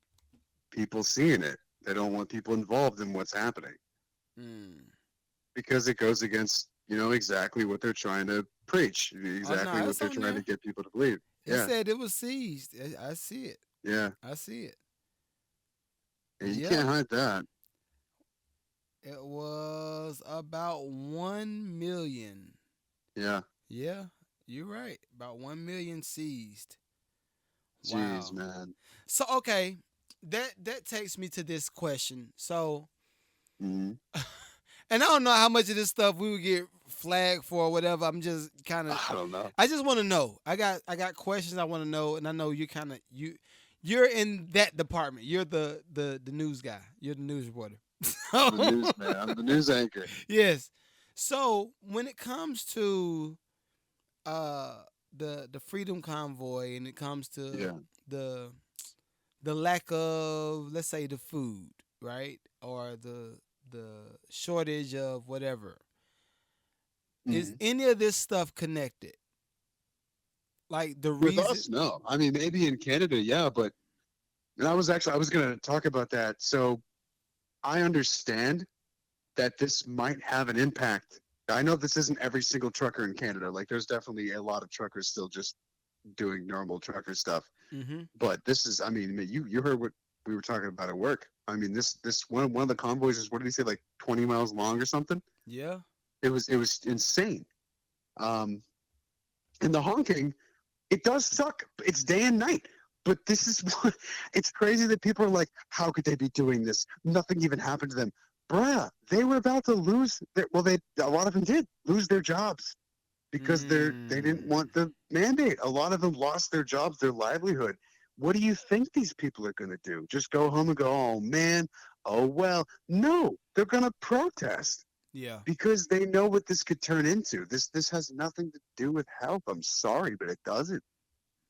people seeing it. They don't want people involved in what's happening Mm. because it goes against, exactly what they're trying to preach, Oh exactly no, what it's they're on trying to there. get people to believe. It Yeah, said it was seized. I see it. yeah. I see it. And you Yeah. can't hide that. It was about 1 million. Yeah. Yeah, you're right. About 1 million seized. Jeez, Wow. man. So okay, that takes me to this question. So, Hmm. and I don't know how much of this stuff we would get flagged for or whatever. I'm just kind of, I don't know. I just want to know. I got questions I want to know, and I know you kind of you're in that department. You're the news guy. You're the news reporter. The news man. I'm the news anchor. Yes. So when it comes to uh the freedom convoy and it comes to Yeah. the the lack of, let's say, the food, right, or the shortage of whatever, is Hmm. any of this stuff connected, like the With reason? us, no. I mean, maybe in Canada, yeah, but and I was gonna talk about that. So I understand that this might have an impact. I know this isn't every single trucker in Canada. Like, there's definitely a lot of truckers still just doing normal trucker stuff. Mm-hmm. But this is, I mean, you heard what we were talking about at work. I mean, this one of the convoys is, what did he say, like 20 miles long or something? Yeah. It was insane. Um, and the honking, it does suck. It's day and night. But this is what, it's crazy that people are like, how could they be doing this? Nothing even happened to them. Bruh, they were about to lose their, well, they, a lot of them did lose their jobs because they didn't Mm. want the mandate. A lot of them lost their jobs, their livelihood. What do you think these people are going to do? Just go home and go, oh man, oh well. No, they're going to protest Yeah. because they know what this could turn into. This has nothing to do with health. I'm sorry, but it doesn't.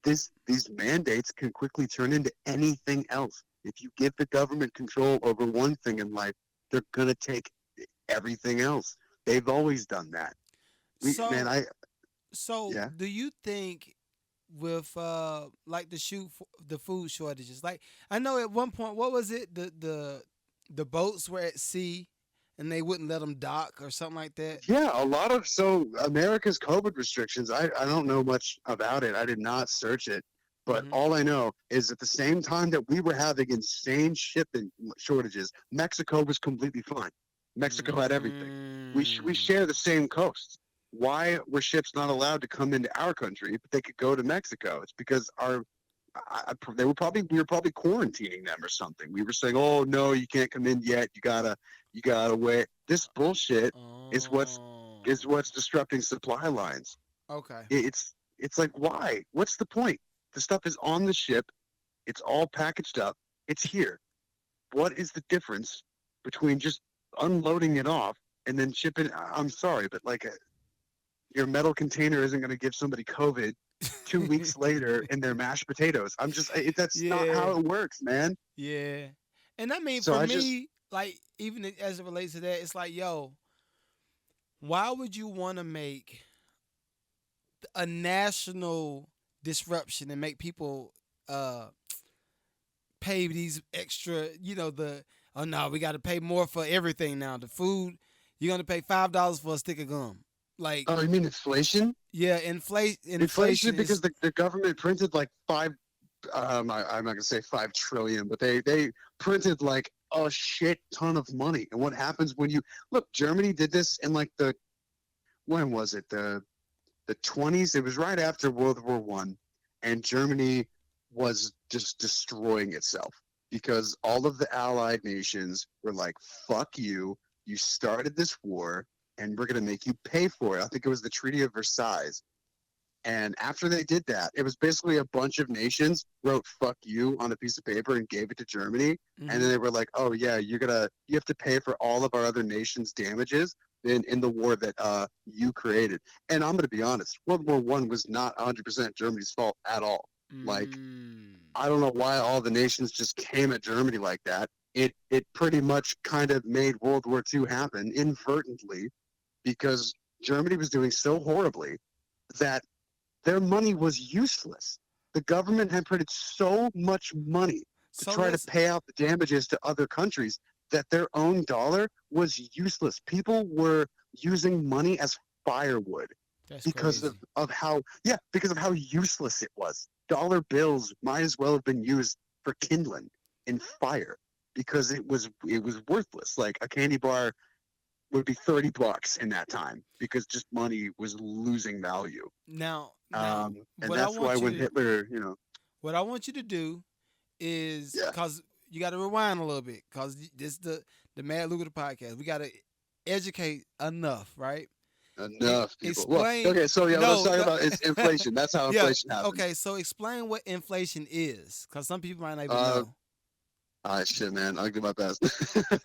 These mandates can quickly turn into anything else. If you give the government control over one thing in life, they're gonna take everything else. They've always done that. We man, So I so yeah. do you think with like the food shortages, like I know at one point, what was it, the boats were at sea and they wouldn't let them dock or something like that? Yeah, a lot of so America's COVID restrictions, I don't know much about it. I did not search it. But Mm-hmm. all I know is at the same time that we were having insane shipping shortages, Mexico was completely fine. Mexico had everything. We Mm. share the same coast. Why were ships not allowed to come into our country, but they could go to Mexico? It's because they were probably we were probably quarantining them or something. We were saying, "Oh no, you can't come in yet. You gotta wait." This bullshit is what's Oh. is what's disrupting supply lines. Okay. It's like, why? What's the point? The stuff is on the ship. It's all packaged up. It's here. What is the difference between just unloading it off and then shipping? I'm sorry, but like your metal container isn't going to give somebody COVID 2 weeks later in their mashed potatoes. That's not Yeah. how it works, man. Yeah. And I mean, So for I just, me, like, even as it relates to that, it's like, yo, why would you want to make a national disruption and make people uh pay these extra, oh no, we got to pay more for everything now. The food, you're going to pay $5 for a stick of gum. Like, oh, you mean inflation? yeah, Inflation inflation because is, the government printed like I'm not gonna say 5 trillion, but they printed like a shit ton of money. And what happens when you look? Germany did this in like the when was it the 20s? It was right after World War I, and Germany was just destroying itself because all of the Allied nations were like, "Fuck you! You started this war, and we're gonna make you pay for it." I think it was the Treaty of Versailles. And after they did that, it was basically a bunch of nations wrote "fuck you" on a piece of paper and gave it to Germany. And hmm then they were like, "Oh yeah, you have to pay for all of our other nations' damages in the war that you created." And I'm gonna be honest, World War I was not 100% Germany's fault at all. Like, mm, I don't know why all the nations just came at Germany like that. It pretty much kind of made World War II happen inadvertently because Germany was doing so horribly that their money was useless. The government had printed so much money to so try to let's, pay out the damages to other countries that their own dollar was useless. People were using money as firewood that's because crazy. because of how useless it was. Dollar bills might as well have been used for kindling and fire. because it was worthless. Like a candy bar would be $30 in that time because just money was losing value. Now, And what I that's why want you when to, Hitler, what I want you to do is, yeah, because you got to rewind a little bit, because this the Mad Lucrative podcast. We got to educate enough, right? enough people. Well, Explain. okay, so yeah, what I was No, talking no. about is inflation. That's how Yeah. inflation happens. Okay, so explain what inflation is, because some people might not even Uh, know. all right, shit, man. I'll do my best.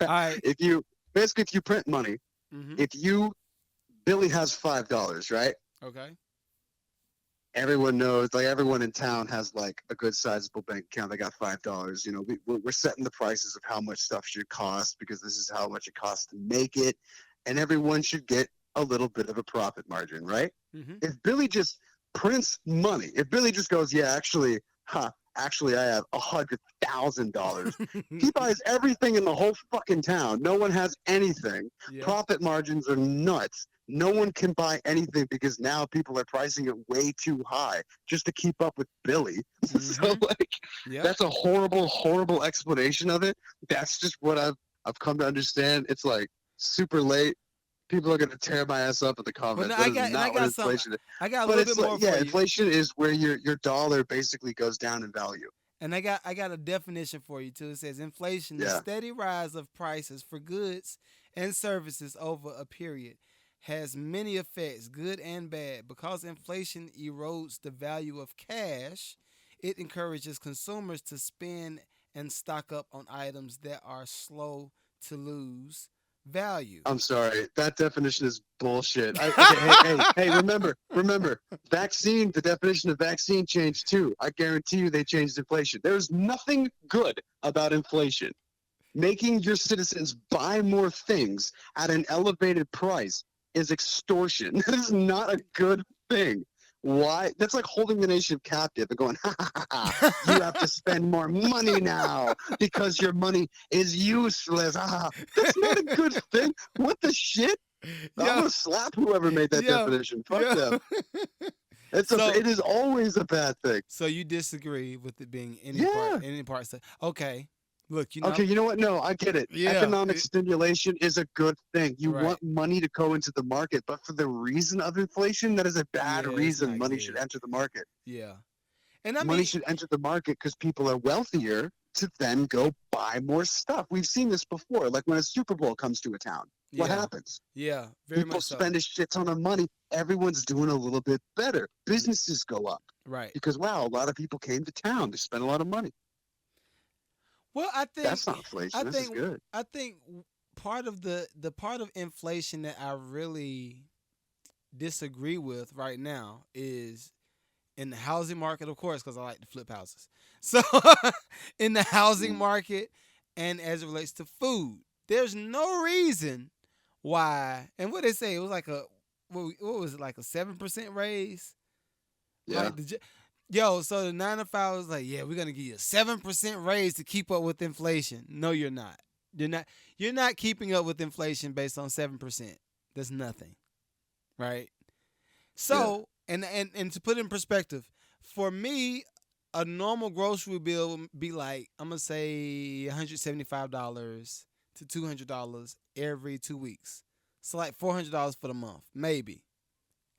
All right. If you print money, Mm-hmm. if Billy has $5, right? Okay. Everyone knows, like everyone in town has like a good sizable bank account. They got $5. We're setting the prices of how much stuff should cost because this is how much it costs to make it, and everyone should get a little bit of a profit margin, right? Mm-hmm. If Billy just prints money, if Billy just goes, yeah, actually I have $100,000. He buys everything in the whole fucking town. No one has anything. Yeah. Profit margins are nuts. No one can buy anything because now people are pricing it way too high just to keep up with Billy. Mm-hmm. So like, Yep. that's a horrible, horrible explanation of it. That's just what I've come to understand. It's like super late. People are gonna tear my ass up in the comments. Well, I got something. I got a little bit more for you. Inflation is where your dollar basically goes down in value. And I got a definition for you too. It says inflation, the steady rise of prices for goods and services over a period, has many effects, good and bad. Because inflation erodes the value of cash, it encourages consumers to spend and stock up on items that are slow to lose value. I'm sorry, that definition is bullshit. Hey, remember, the definition of vaccine changed too. I guarantee you they changed inflation. There's nothing good about inflation. Making your citizens buy more things at an elevated price is extortion. That is not a good thing. Why? That's like holding the nation captive and going, you have to spend more money now because your money is useless. That's not a good thing. What the shit? I'm going to slap whoever made that definition. Fuck them. It is always a bad thing. So you disagree with it being any part? Okay. Look, Okay, you know what? No, I get it. Yeah. Economic stimulation is a good thing. You want money to go into the market, but for the reason of inflation, that is a bad reason money should enter the market. Yeah. And money should enter the market because people are wealthier to then go buy more stuff. We've seen this before. Like when a Super Bowl comes to a town, what happens? Yeah, very people much so. spend a shit ton of money. Everyone's doing a little bit better. Businesses go up. Right. Because, wow, a lot of people came to town. They spent a lot of money. Well, I think that's not inflation. This is good. I think part of the part of inflation that I really disagree with right now is in the housing market, of course, because I like to flip houses. So in the housing market and as it relates to food, there's no reason why. And what they say, it was like what was it, like a 7% raise? Yeah. Like so the 9 to 5 was like, yeah, we're gonna give you a 7% raise to keep up with inflation. No, you're not. You're not keeping up with inflation based on 7%. That's nothing. Right? So and to put it in perspective, for me, a normal grocery bill would be like, I'm gonna say $175 to $200 every 2 weeks. So like $400 for the month, maybe.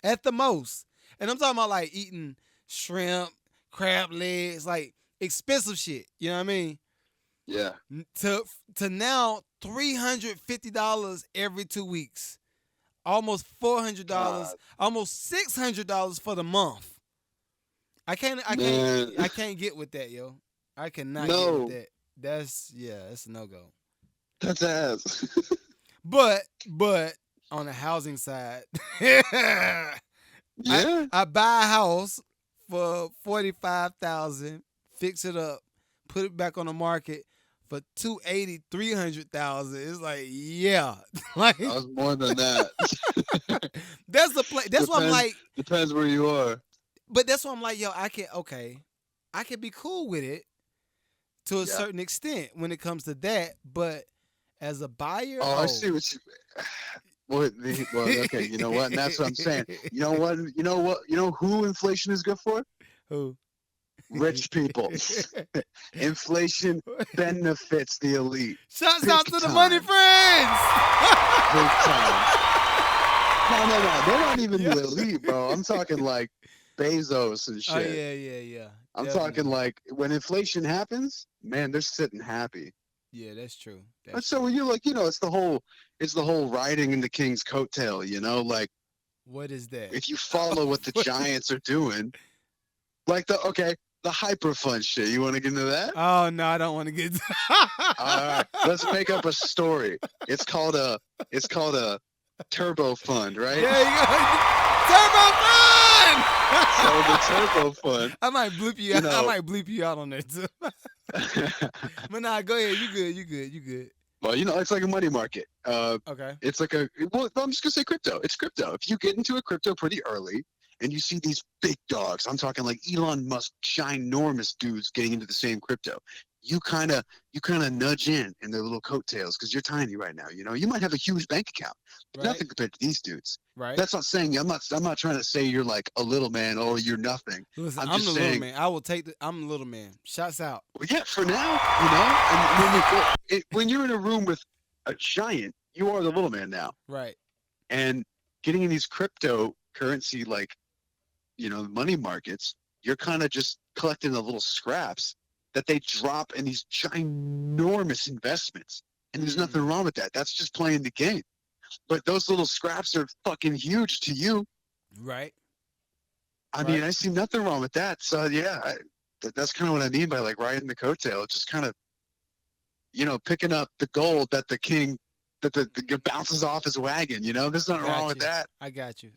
At the most. And I'm talking about like eating shrimp, crab legs, like expensive shit. You know what I mean? Yeah. To now $350 every 2 weeks. Almost $400, almost $600 for the month. I can't get with that, yo. I cannot get with that. That's a no-go. That's ass. But on the housing side, I buy a house for $45,000, fix it up, put it back on the market for $280,000, $300,000. It's like, like that was more than that. That's the play. That's what I'm like. Depends where you are. But that's what I'm like, I can be cool with it to a certain extent when it comes to that. But as a buyer, I see what you. Well, okay, you know what? And that's what I'm saying. You know what? You know who inflation is good for? Who? rich people. Inflation benefits the elite. Shouts Big out to the time. money friends. Big time. No. They're not even Yeah. the elite, bro. I'm talking like Bezos and shit. Oh yeah. I'm Definitely. talking like when inflation happens, man, they're sitting happy. Yeah, that's true. But so when you're like, it's the whole riding in the king's coattail, like What is that? if you follow what the Giants are doing, like the hyper fun shit. You want to get into that? Oh no, I don't want to get. All right, let's make up a story. It's called a turbo fund, right? There you go. Turbo fun. So the turbo fund. I might bleep you out. I might bleep you out on there too. But nah, go ahead. You good. Well, it's like a money market. Okay. It's like I'm just gonna say crypto. It's crypto. If you get into a crypto pretty early and you see these big dogs, I'm talking like Elon Musk, ginormous dudes getting into the same crypto, you kind of nudge in their little coattails because you're tiny right now. You might have a huge bank account, but nothing compared to these dudes. Right. That's not saying I'm not trying to say you're like a little man or you're nothing. Listen, I'm I'm just the saying, little man. I will take I'm the little man. Shouts out. Well, yeah, for now, and when you're in a room with a giant, you are the little man now. Right. And getting in these cryptocurrency, like, money markets, you're kind of just collecting the little scraps that they drop in these ginormous investments. And there's nothing wrong with that. That's just playing the game. But those little scraps are fucking huge to you. Right. I mean, I see nothing wrong with that. So, yeah, that's kind of what I mean by, like, riding the coattail. Just kind of, picking up the gold that the king, that the bounces off his wagon, There's nothing wrong with that. I got you.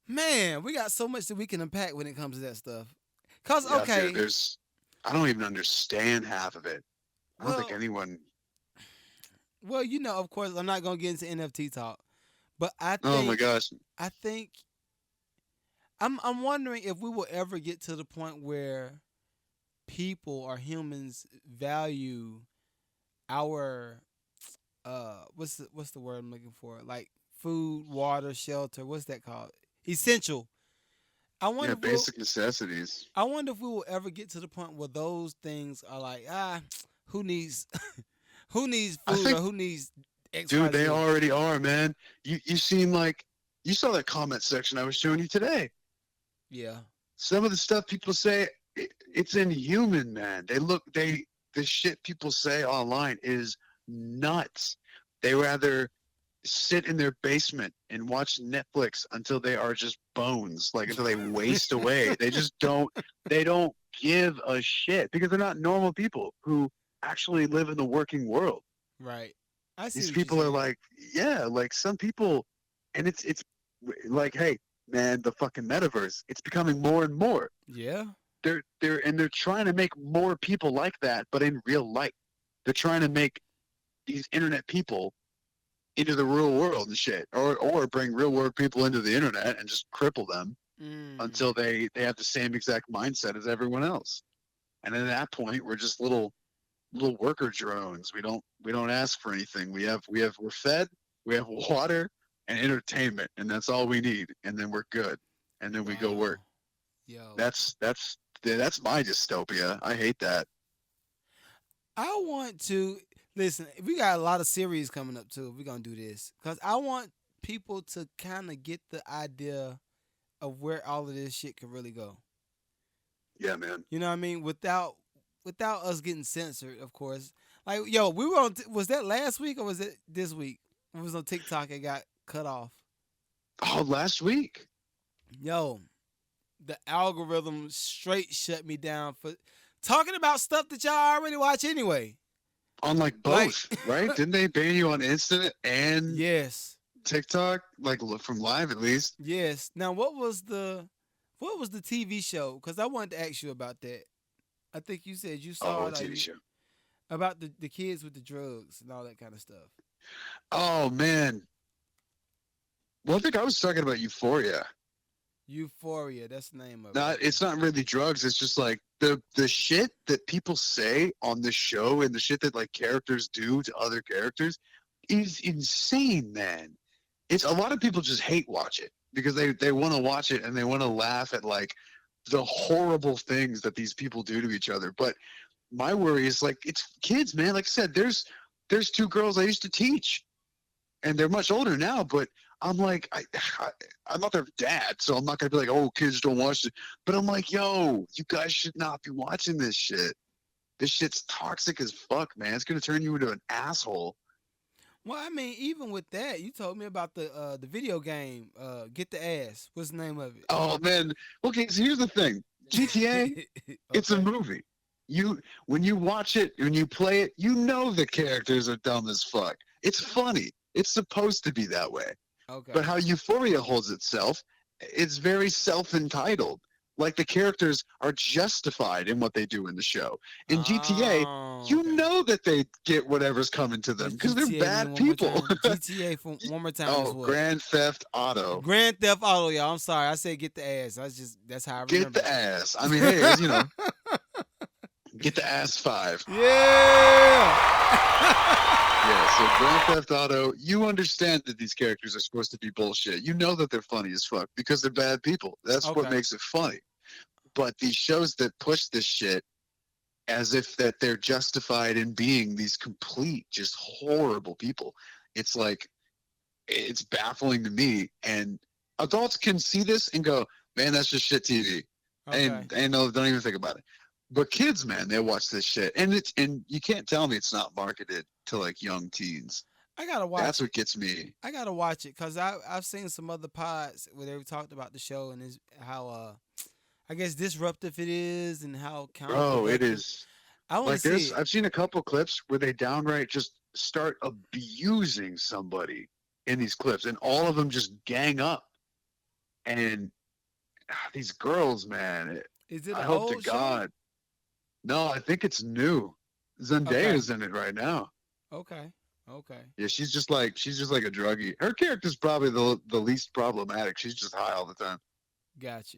Man, we got so much that we can unpack when it comes to that stuff. Cause okay, dude, I don't even understand half of it. I don't think anyone. Well, of course, I'm not gonna get into NFT talk, but I think. Oh my gosh. I think. I'm wondering if we will ever get to the point where people or humans value our what's the word I'm looking for? Like food, water, shelter. What's that called? Essential. I wonder basic necessities. I wonder if we will ever get to the point where those things are like, who needs food or who needs X, dude, they Z? already are, man. You seem like you saw that comment section I was showing you today. Yeah. Some of the stuff people say, it's inhuman, man. The shit people say online is nuts. They rather sit in their basement and watch Netflix until they are just bones, like until they waste away. They just don't give a shit because they're not normal people who actually live in the working world. Right. I see. These people are like, like some people, and it's like, hey, man, the fucking metaverse, it's becoming more and more. Yeah. They're trying to make more people like that, but in real life. They're trying to make these internet people into the real world and shit, or bring real world people into the internet and just cripple them until they have the same exact mindset as everyone else. And at that point, we're just little worker drones. We don't ask for anything. We're fed, we have water and entertainment, and that's all we need. And then we're good. And then we go work. Yo. That's my dystopia. I hate that. I want to listen. We got a lot of series coming up too. We're gonna do this because I want people to kind of get the idea of where all of this shit could really go. Yeah, man. You know what I mean? Without us getting censored, of course. Like, yo, we were on. Was that last week or was it this week? It was on TikTok. It got cut off. Oh, last week. Yo, the algorithm straight shut me down for talking about stuff that y'all already watch anyway. On like both, right? Didn't they ban you on Instant and yes, TikTok, like from live at least? Yes. Now, what was the TV show? Because I wanted to ask you about that. I think you said you saw a TV show about the kids with the drugs and all that kind of stuff. Oh man. Well, I think I was talking about Euphoria. Euphoria, that's the name of it. It's not really drugs. It's just like the shit that people say on the show and the shit that like characters do to other characters is insane, man. It's a lot of people just hate watch it because they want to watch it and they want to laugh at like the horrible things that these people do to each other. But my worry is like it's kids, man. Like I said, there's two girls I used to teach, and they're much older now. But I'm like, I'm not their dad, so I'm not gonna be like, oh, kids don't watch it. But I'm like, yo, you guys should not be watching this shit. This shit's toxic as fuck, man. It's gonna turn you into an asshole. Well, I mean, even with that, you told me about the video game, Get the Ass. What's the name of it? Oh man. Okay, so here's the thing. GTA, it's a Okay. movie. When you watch it, when you play it, you know the characters are dumb as fuck. It's funny. It's supposed to be that way. Okay. But how Euphoria holds itself, it's very self-entitled. Like the characters are justified in what they do in the show. In GTA, you Okay. know that they get whatever's coming to them because they're GTA bad again one more people. time. GTA for one more time is Oh, what? Grand Theft Auto. Grand Theft Auto, y'all. I'm sorry. I said Get the Ass. That's how I Get remember. the ass. I mean, hey, you know, get the ass 5. Yeah. Yeah, so Grand Theft Auto, you understand that these characters are supposed to be bullshit. You know that they're funny as fuck because they're bad people. That's what Okay. makes it funny. But these shows that push this shit as if that they're justified in being these complete, just horrible people, it's like, it's baffling to me. And adults can see this and go, man, that's just shit TV. Okay. And no, don't even think about it. But kids, man, they watch this shit, and you can't tell me it's not marketed to like young teens. I gotta watch. That's what gets me. I gotta watch it because I've seen some other pods where they talked about the show and how I guess disruptive it is and how Bro, it counterproductive. is. I want Like to see this, it. I've seen a couple clips where they downright just start abusing somebody in these clips, and all of them just gang up. And these girls, man, Is it I an hope to old show? God. No, I think it's new. Zendaya's in it right now. Okay. Okay. Yeah, she's just like a druggie. Her character's probably the least problematic. She's just high all the time. Gotcha.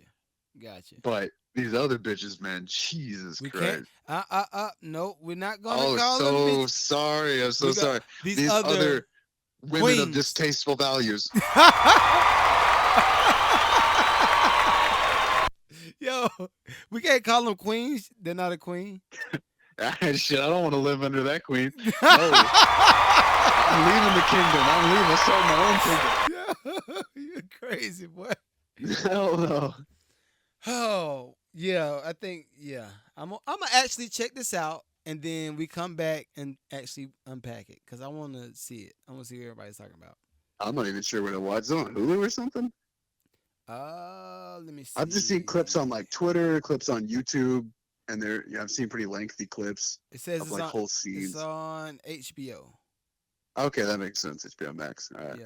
But these other bitches, man, Jesus We Christ. can't. No, we're not gonna Oh, call them so bitches. sorry. I'm so We got sorry. these Other other women of queens. distasteful values. Yo, we can't call them queens. They're not a queen. Shit, I don't want to live under that queen. No. I'm leaving the kingdom. I'm leaving. I'm starting my own kingdom. You're crazy, boy. Hell no. Oh, yeah. I think, yeah. I'm gonna actually check this out, and then we come back and actually unpack it because I want to see it. I want to see what everybody's talking about. I'm not even sure what it was. Is it on Hulu or something? Let me see. I've just seen clips on like Twitter, clips on YouTube, and I've seen pretty lengthy clips It says of it's like on, whole it's scenes. on HBO. Okay, that makes sense. HBO Max. All right. Yeah.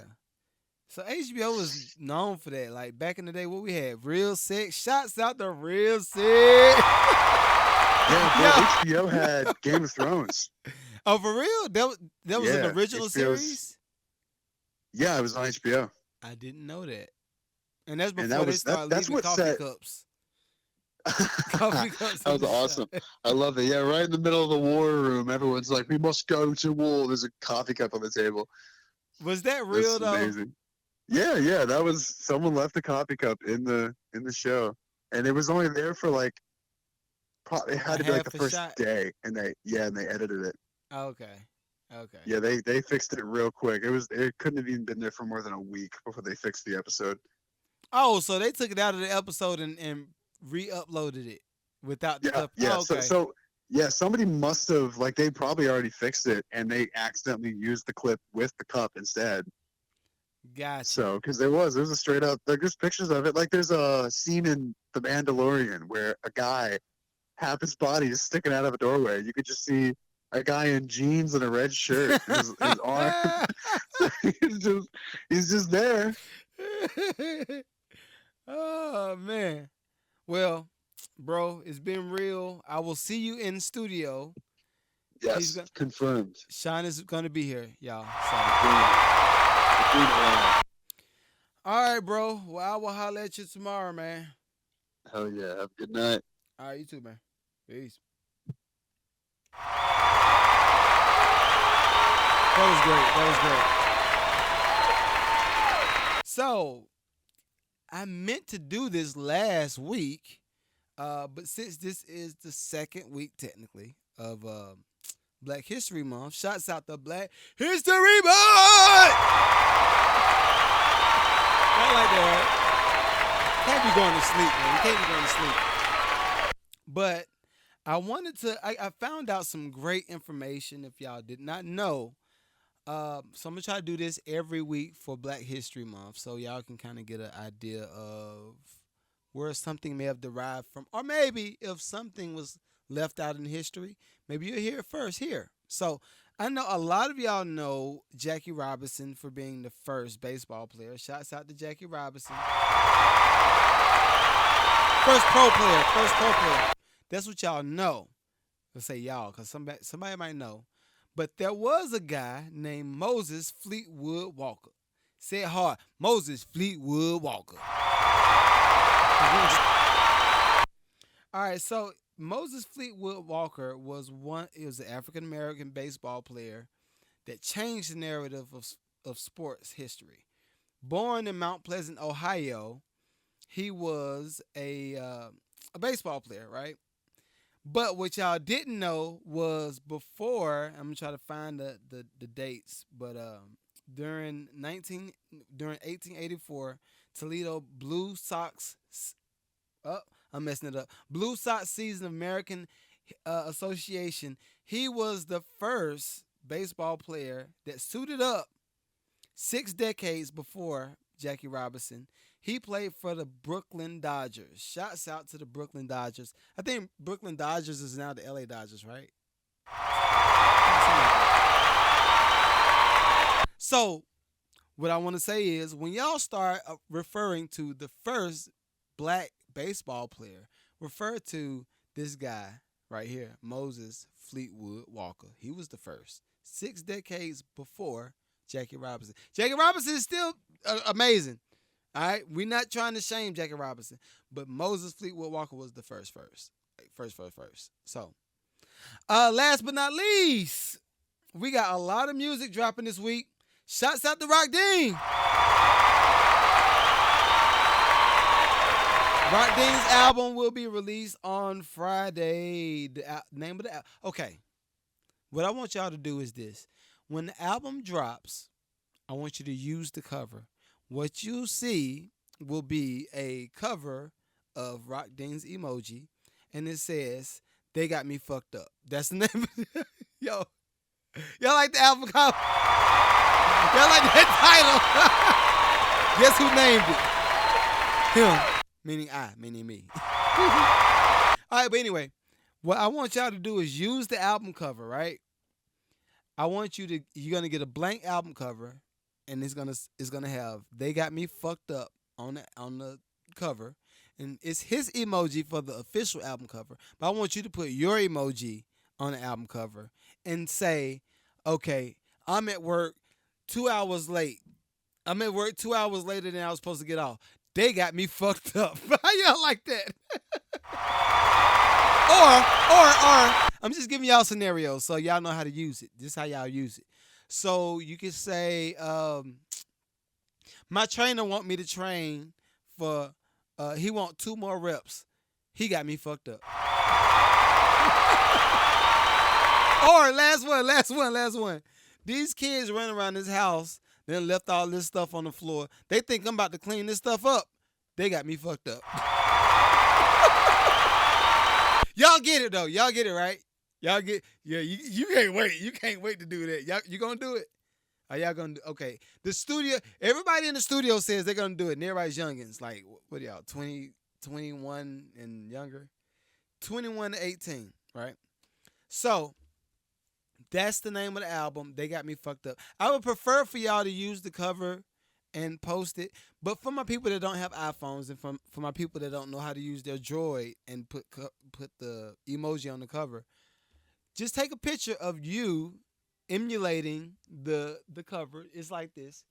So HBO was known for that. Like back in the day, what we had, Real Sex. Shots out to Real Sex. Yeah, bro, HBO had Game of Thrones. Oh, for real? That was an Yeah, original HBO's series? Yeah, it was on HBO. I didn't know that. And that's And before they that's started leaving what coffee set. cups. Coffee cups. That in was the awesome. shop. I love it. Yeah, right in the middle of the war room, everyone's like, "We must go to war." There's a coffee cup on the table. Was that That's real though? amazing. Yeah. That was someone left a coffee cup in the show, and it was only there for like, probably it had to be like half the a first shot? day, and they edited it. Okay. Yeah, they fixed it real quick. It couldn't have even been there for more than a week before they fixed the episode. Oh, so they took it out of the episode and re-uploaded it without the cup. Yeah. Oh, okay. So yeah, somebody must have they probably already fixed it, and they accidentally used the clip with the cup instead. Gotcha. So because there's a straight up there's pictures of it. Like there's a scene in The Mandalorian where a guy, half his body is sticking out of a doorway. You could just see a guy in jeans and a red shirt. His arm. he's just there. Oh man. Well, bro, it's been real. I will see you in studio. Yes, confirmed. Sean is gonna be here, y'all. All right, bro. Well, I will holler at you tomorrow, man. Hell yeah. Have a good night. All right, you too, man. Peace. That was great. So, I meant to do this last week, But since this is the second week, technically, of Black History Month, shouts out to Black History Month! I like that, right? Can't be going to sleep, man. You can't be going to sleep. But I found out some great information if y'all did not know. So I'm going to try to do this every week for Black History Month so y'all can kind of get an idea of where something may have derived from. Or maybe if something was left out in history, maybe you'll hear it first here. So I know a lot of y'all know Jackie Robinson for being the first baseball player. Shouts out to Jackie Robinson. First pro player. That's what y'all know. Let's say y'all, because somebody might know. But there was a guy named Moses Fleetwood Walker. Say it hard. Moses Fleetwood Walker. All right, so Moses Fleetwood Walker was an African American baseball player that changed the narrative of sports history. Born in Mount Pleasant, Ohio, he was a baseball player, right? But what y'all didn't know was before, I'm gonna try to find the dates, but during 1884, Toledo Blue Sox, I'm messing it up. Blue Sox season of American Association. He was the first baseball player that suited up 6 decades before Jackie Robinson. He played for the Brooklyn Dodgers. Shouts out to the Brooklyn Dodgers. I think Brooklyn Dodgers is now the LA Dodgers, right? So, what I want to say is when y'all start referring to the first black baseball player, refer to this guy right here, Moses Fleetwood Walker. He was the first. 6 decades before Jackie Robinson. Jackie Robinson is still amazing. All right, we're not trying to shame Jackie Robinson, but Moses Fleetwood Walker was the first. So, last but not least, we got a lot of music dropping this week. Shouts out to Rock Dean. Rock Dean's album will be released on Friday. The name of the album. Okay, what I want y'all to do is this. When the album drops, I want you to use the cover. What you see will be a cover of Rock Dean's emoji, and it says, "They got me fucked up." That's the name of it. Yo, y'all like the album cover? Y'all like that title? Guess who named it? Him, meaning me. All right, but anyway, what I want y'all to do is use the album cover, right? You're gonna get a blank album cover, and it's gonna have "They Got Me Fucked Up" on the cover, and it's his emoji for the official album cover. But I want you to put your emoji on the album cover and say, "Okay, I'm at work 2 hours late. I'm at work 2 hours later than I was supposed to get off. They got me fucked up." How y'all like that? or I'm just giving y'all scenarios so y'all know how to use it. This is how y'all use it. So you can say, "My trainer want me to train for, he want 2 more reps. He got me fucked up." Or last one. "These kids running around this house, then left all this stuff on the floor. They think I'm about to clean this stuff up. They got me fucked up." Y'all get it though. Y'all get it, right? Y'all get, yeah, you can't wait. You can't wait to do that. You gonna do it? Are y'all gonna do? Okay. The studio, everybody in the studio says they're gonna do it. And everybody's youngins. Like, what are y'all, 20, 21 and younger? 21 to 18, right? So, that's the name of the album. They Got Me Fucked Up. I would prefer for y'all to use the cover and post it. But for my people that don't have iPhones, and for my people that don't know how to use their Droid and put the emoji on the cover, just take a picture of you emulating the cover. It's like this.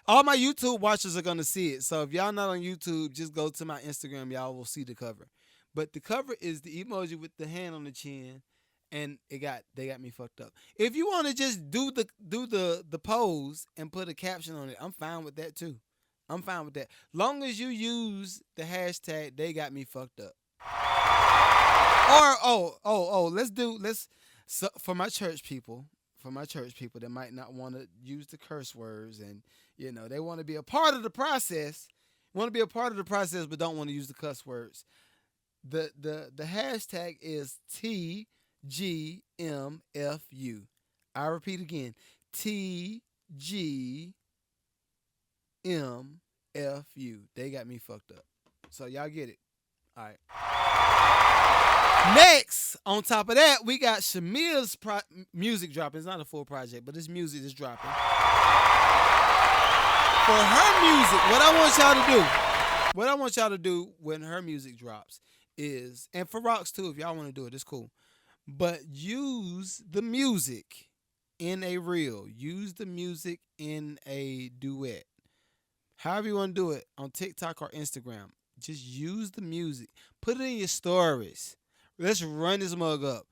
All my YouTube watchers are gonna see it. So if y'all not on YouTube, just go to my Instagram. Y'all will see the cover. But the cover is the emoji with the hand on the chin, and they got me fucked up. If you want to just do the pose and put a caption on it, I'm fine with that too. I'm fine with that. Long as you use the hashtag "They Got Me Fucked Up." Or let's so for my church people, that might not want to use the curse words, and they want to be a part of the process, but don't want to use the cuss words. The hashtag is TGMFU. I repeat again, TGMFU. They got me fucked up. So y'all get it. All right. Next, on top of that, we got Shamir's music dropping. It's not a full project, but this music is dropping. For her music, what I want y'all to do when her music drops is, and for Rocks too, if y'all want to do it, it's cool. But use the music in a reel. Use the music in a duet. However you want to do it, on TikTok or Instagram. Just use the music. Put it in your stories. Let's run this mug up.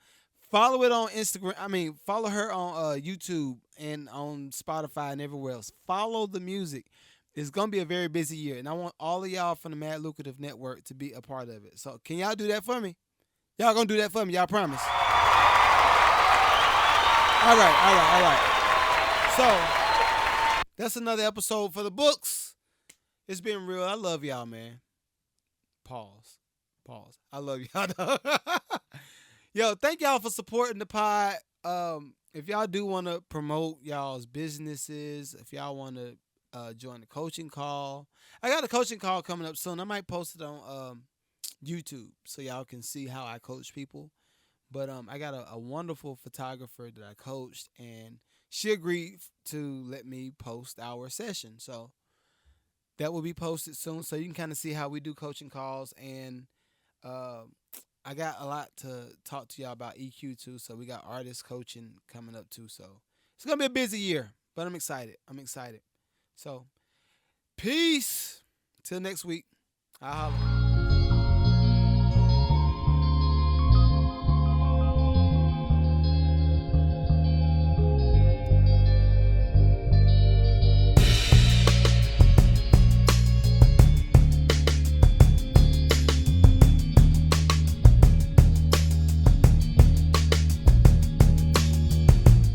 Follow it on Instagram. Follow her on YouTube and on Spotify and everywhere else. Follow the music. It's going to be a very busy year, and I want all of y'all from the Mad Lucrative Network to be a part of it. So can y'all do that for me? Y'all going to do that for me? Y'all promise? All right. So that's another episode for the books. It's been real. I love y'all, man. Pause. I love y'all. Yo, thank y'all for supporting the pod. If y'all do want to promote y'all's businesses, if y'all want to join the coaching call, I got a coaching call coming up soon. I might post it on YouTube so y'all can see how I coach people. But I got a wonderful photographer that I coached, and she agreed to let me post our session. So that will be posted soon, so you can kind of see how we do coaching calls. And I got a lot to talk to y'all about EQ too. So we got artist coaching coming up too. So it's going to be a busy year, but I'm excited. So peace. Till next week. I'll holla.